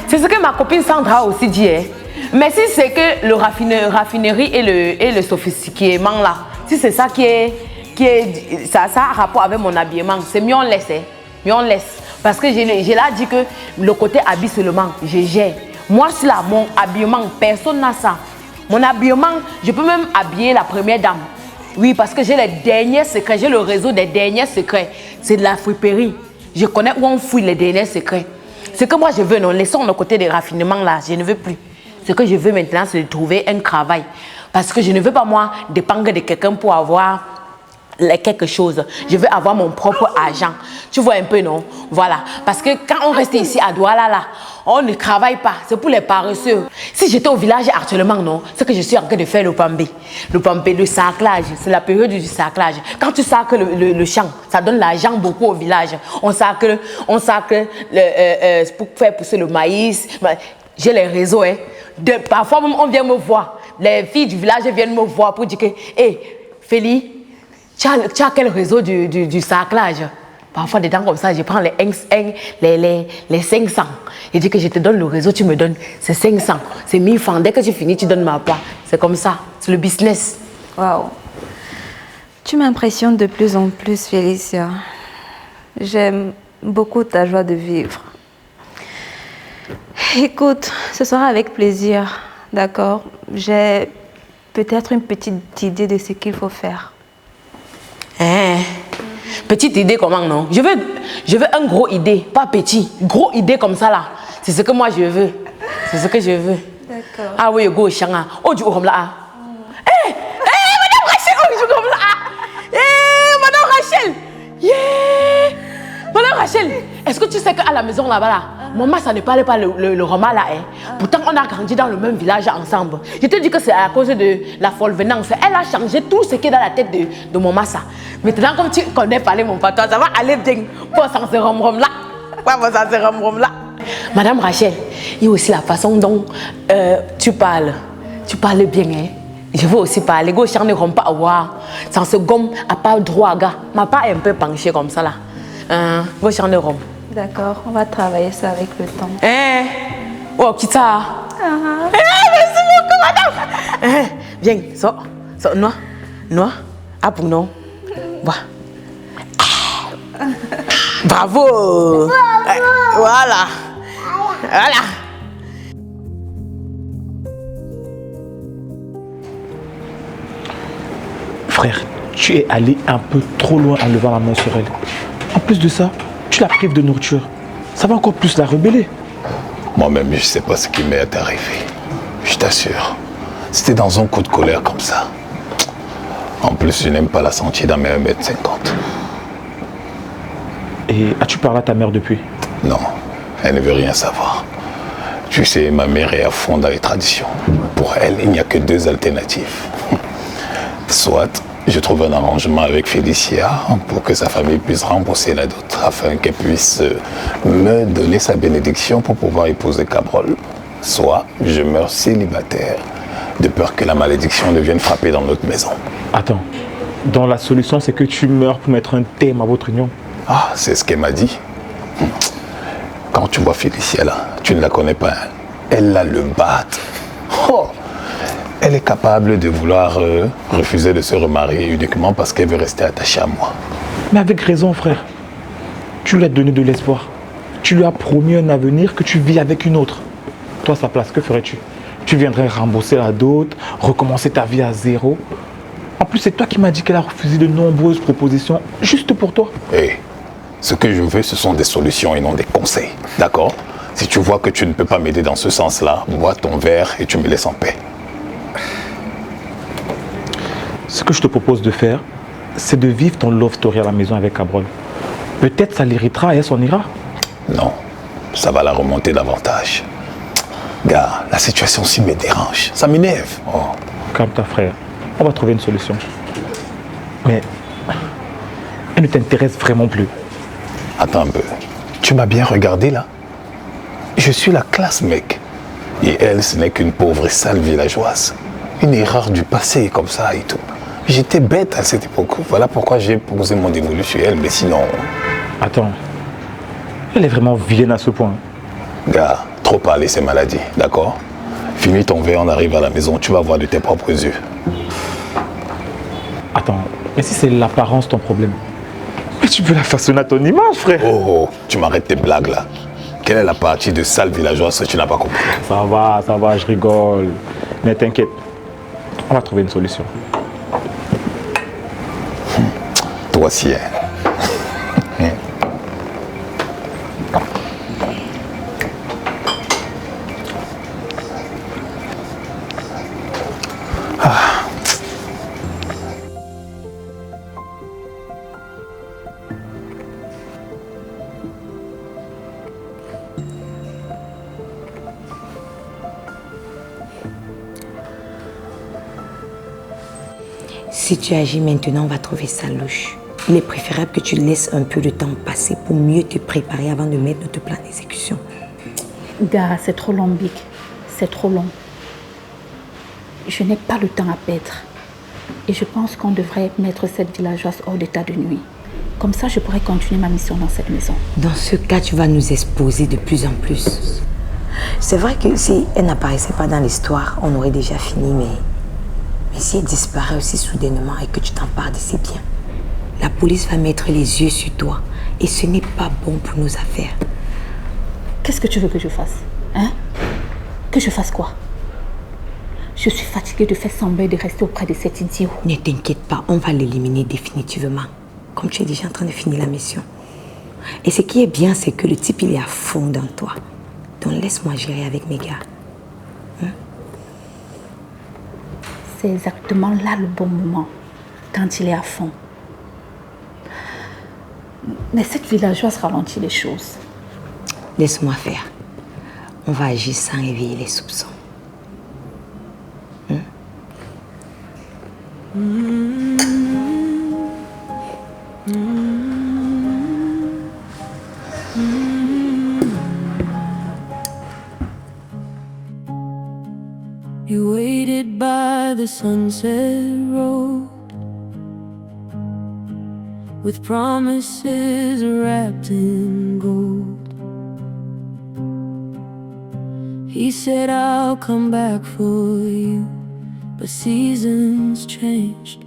C'est ce que ma copine Sandra a aussi dit. Hein. Mais si c'est que le raffinerie et le sophistiquement là, si c'est ça ça a rapport avec mon habillement, c'est mieux on laisse. Hein. Mieux on laisse. Parce que j'ai là dit que le côté habit seulement, je gère. Moi, c'est là, mon habillement, personne n'a ça. Mon habillement, je peux même habiller la première dame. Oui, parce que j'ai les derniers secrets, j'ai le réseau des derniers secrets. C'est de la friperie. Je connais où on fouille les derniers secrets. Ce que moi je veux, non, laissons le côté des raffinements là, je ne veux plus. Ce que je veux maintenant, c'est de trouver un travail. Parce que je ne veux pas, moi, dépendre de quelqu'un pour avoir quelque chose. Je veux avoir mon propre argent. Tu vois un peu, non? Voilà. Parce que quand on reste ici à Douala, là, on ne travaille pas. C'est pour les paresseux. Si j'étais au village actuellement, non, c'est que je suis en train de faire le pambé. Le pambé, le sarclage. C'est la période du sarclage. Quand tu sacres le champ, ça donne l'argent beaucoup au village. On sacre pour faire pousser le maïs. J'ai les réseaux, hein. Parfois même, on vient me voir. Les filles du village viennent me voir pour dire que, hé, Félie, tu as quel réseau du sarclage? Parfois, dedans comme ça, je prends les 500. Et dis que je te donne le réseau, tu me donnes, c'est 500. C'est 1000 francs. Dès que tu finis, tu donnes ma part. C'est comme ça. C'est le business. Waouh. Tu m'impressionnes de plus en plus, Félicia. J'aime beaucoup ta joie de vivre. Écoute, ce sera avec plaisir, d'accord? J'ai peut-être une petite idée de ce qu'il faut faire. Petite idée comment, non? Je veux un gros idée, pas petit. Gros idée comme ça là. C'est ce que moi je veux. C'est ce que je veux. D'accord. Ah oui, go changa. Oh du homme là. Madame Rachel, oh du homme là. Madame Rachel. Yeah. Madame Rachel, est-ce que tu sais qu'à la maison là-bas là, maman ça ne parlait pas le roman là, hein? Pourtant on a grandi dans le même village ensemble. Je te dis que c'est à cause de la folle venance. Elle a changé tout ce qui est dans la tête de mon massa. Maintenant comme tu connais parler mon patois, ça va aller bien pour s'en se rom là. Pour s'en se rom là. Madame Rachel, il y a aussi la façon dont tu parles. Tu parles bien, hein? Je veux aussi parler. Gauche ne rompt pas à voir. Sans se gomme à pas droit gars. Ma part est un peu penchée comme ça là. Gauche ne rompt. D'accord, on va travailler ça avec le temps. Oh, qui ça? Merci beaucoup, madame. Viens, sors, noir. Ah, pour non. Bravo. Voilà. Frère, tu es allé un peu trop loin en levant la main sur elle. En plus de ça, tu la prives de nourriture. Ça va encore plus la rebeller. Moi-même, je ne sais pas ce qui m'est arrivé. Je t'assure. C'était dans un coup de colère comme ça. En plus, je n'aime pas la sentir dans mes 1,50 m. Et as-tu parlé à ta mère depuis? Non, elle ne veut rien savoir. Tu sais, ma mère est à fond dans les traditions. Pour elle, il n'y a que 2 alternatives. Soit je trouve un arrangement avec Félicia pour que sa famille puisse rembourser la dot afin qu'elle puisse me donner sa bénédiction pour pouvoir épouser Cabrol. Soit je meurs célibataire de peur que la malédiction ne vienne frapper dans notre maison. Attends, donc la solution c'est que tu meurs pour mettre un terme à votre union? Ah, c'est ce qu'elle m'a dit. Quand tu vois Félicia là, tu ne la connais pas. Hein? Elle a le bat. Oh! Elle est capable de vouloir refuser de se remarier uniquement parce qu'elle veut rester attachée à moi. Mais avec raison, frère. Tu lui as donné de l'espoir. Tu lui as promis un avenir que tu vis avec une autre. Toi, à sa place, que ferais-tu? Tu viendrais rembourser la dot, recommencer ta vie à zéro. En plus, c'est toi qui m'as dit qu'elle a refusé de nombreuses propositions juste pour toi. Hé, ce que je veux, ce sont des solutions et non des conseils. D'accord? Si tu vois que tu ne peux pas m'aider dans ce sens-là, bois ton verre et tu me laisses en paix. Ce que je te propose de faire, c'est de vivre ton love story à la maison avec Cabrol. Peut-être ça l'irritera et elle s'en ira. Non, ça va la remonter davantage. Gars, la situation-ci me dérange. Ça m'énerve. Oh. Calme ta frère. On va trouver une solution. Mais elle ne t'intéresse vraiment plus. Attends un peu. Tu m'as bien regardé là? Je suis la classe, mec. Et elle, ce n'est qu'une pauvre et sale villageoise. Une erreur du passé comme ça et tout. J'étais bête à cette époque. Voilà pourquoi j'ai posé mon dévolu sur elle. Mais sinon... Attends. Elle est vraiment vilaine à ce point. Gars, trop parler, c'est maladie. D'accord? Finis ton verre, on arrive à la maison. Tu vas voir de tes propres yeux. Attends, mais si c'est l'apparence ton problème, mais tu peux la façonner à ton image, frère. Oh, tu m'arrêtes tes blagues là. Quelle est la partie de sale villageoise que tu n'as pas compris? Ça va, je rigole. Mais t'inquiète, on va trouver une solution. Toi aussi, hein. Si tu agis maintenant, on va trouver ça louche. Il est préférable que tu laisses un peu de temps passer pour mieux te préparer avant de mettre notre plan d'exécution. Gars, c'est trop long, Big. C'est trop long. Je n'ai pas le temps à perdre. Et je pense qu'on devrait mettre cette villageoise hors d'état de nuit. Comme ça, je pourrais continuer ma mission dans cette maison. Dans ce cas, tu vas nous exposer de plus en plus. C'est vrai que si elle n'apparaissait pas dans l'histoire, on aurait déjà fini, mais si elle disparaît aussi soudainement et que tu t'empares de ses biens, la police va mettre les yeux sur toi et ce n'est pas bon pour nos affaires. Qu'est-ce que tu veux que je fasse? Hein? Que je fasse quoi? Je suis fatiguée de faire semblant de rester auprès de cet idiot. Ne t'inquiète pas, on va l'éliminer définitivement. Comme tu es déjà en train de finir la mission. Et ce qui est bien, c'est que le type, il est à fond dans toi. Donc laisse-moi gérer avec mes gars. C'est exactement là le bon moment, quand il est à fond. Mais cette villageoise ralentit les choses. Laisse-moi faire. On va agir sans éveiller les soupçons. You waited by the sunset road with promises wrapped in gold. He said, I'll come back for you, but seasons changed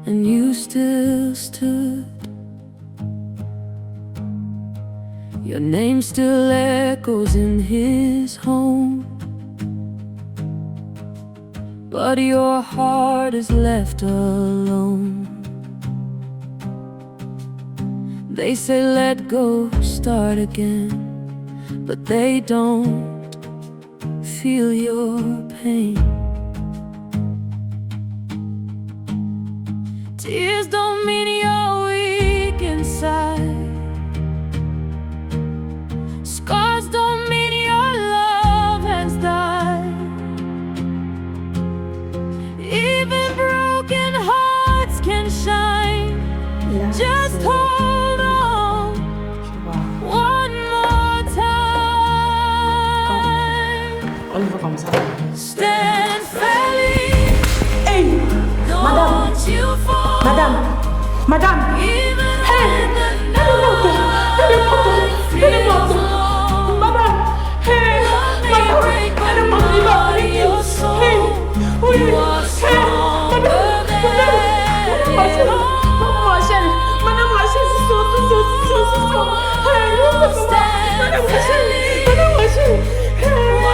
and you still stood. Your name still echoes in his home, but your heart is left alone. They say let go, start again, but they don't feel your pain. Tears don't mean you're weak inside. Scars don't mean your love has died. Even broken hearts can shine. Just hold on one more time. On y va comme ça. Stand fairly. Hey, madame. Madame. Madame. Hey, Stand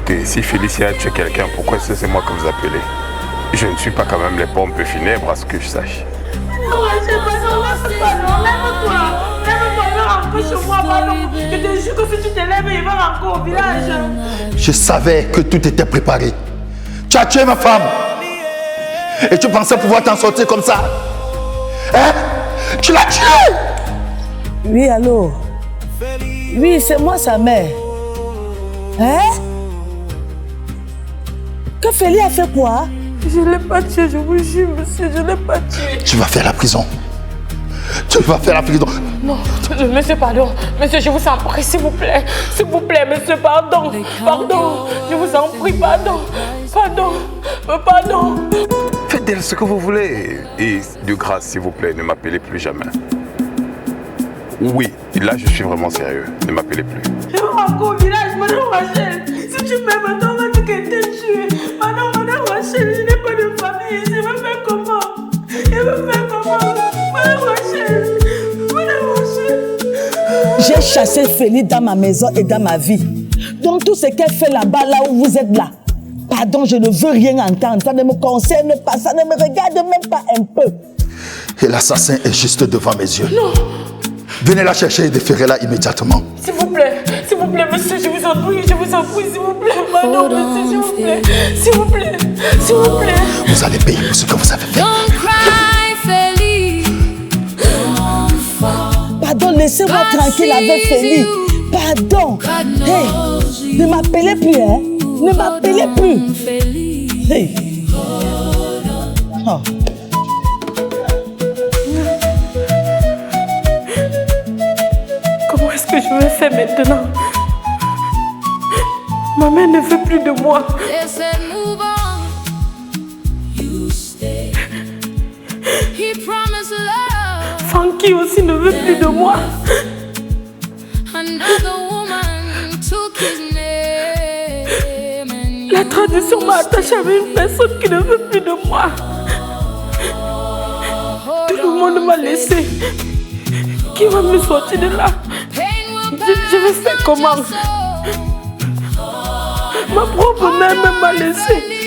Écoutez, si Félicia a tué quelqu'un, pourquoi est-ce que c'est moi que vous appelez? Je ne suis pas quand même les pompes funèbres, à ce que je sache. Non, lève-toi. Lève-toi, il va rentrer chez moi, pardon. Je te jure que si tu te lèves, il va rentrer au village. Je savais que tout était préparé. Tu as tué ma femme. Et tu pensais pouvoir t'en sortir comme ça? Hein? Tu l'as tuée! Oui, allô? Oui, c'est moi sa mère. Hein? Que Félix a fait quoi? Je ne l'ai pas tué, je vous jure, monsieur, je ne l'ai pas tué. Tu vas faire la prison. Tu vas faire la prison. Non, monsieur, pardon. Monsieur, je vous en prie, s'il vous plaît. S'il vous plaît, monsieur, pardon. Pardon. Je vous en prie, pardon. Pardon. Pardon. Faites d'elle ce que vous voulez. Et de grâce, s'il vous plaît, ne m'appelez plus jamais. Oui, là, je suis vraiment sérieux. Ne m'appelez plus. Je vais rentrer au village, madame Rachel. Si tu m'aimes, maintenant, on va dire qu'elle t'a tué. Madame Rachel, je n'ai pas de famille. Je vais faire comment? Je vais faire comment? Madame Rachel. Madame Rachel. J'ai chassé Félix dans ma maison et dans ma vie. Donc tout ce qu'elle fait là-bas, là où vous êtes là, pardon, je ne veux rien entendre. Ça ne me concerne pas, ça ne me regarde même pas un peu. Et l'assassin est juste devant mes yeux. Non. Venez la chercher et déférez-la immédiatement. S'il vous plaît, monsieur, je vous en prie, s'il vous plaît, pardon, monsieur, s'il vous plaît, s'il vous plaît, s'il vous plaît. Vous allez payer pour ce que vous avez fait. Pardon, laissez-moi tranquille avec Félix. Pardon. Hey, ne m'appelez plus, hein. Ne m'appelez plus. Hey. Oh. Comment est-ce que je vais faire maintenant? Ma mère ne veut plus de moi. Frankie aussi ne veut plus de moi. La tradition m'a attachée avec une personne qui ne veut plus de moi. Tout le monde m'a laissé. Qui va me sortir de là? Je vais faire comment? Ma propre mère m'a laissé.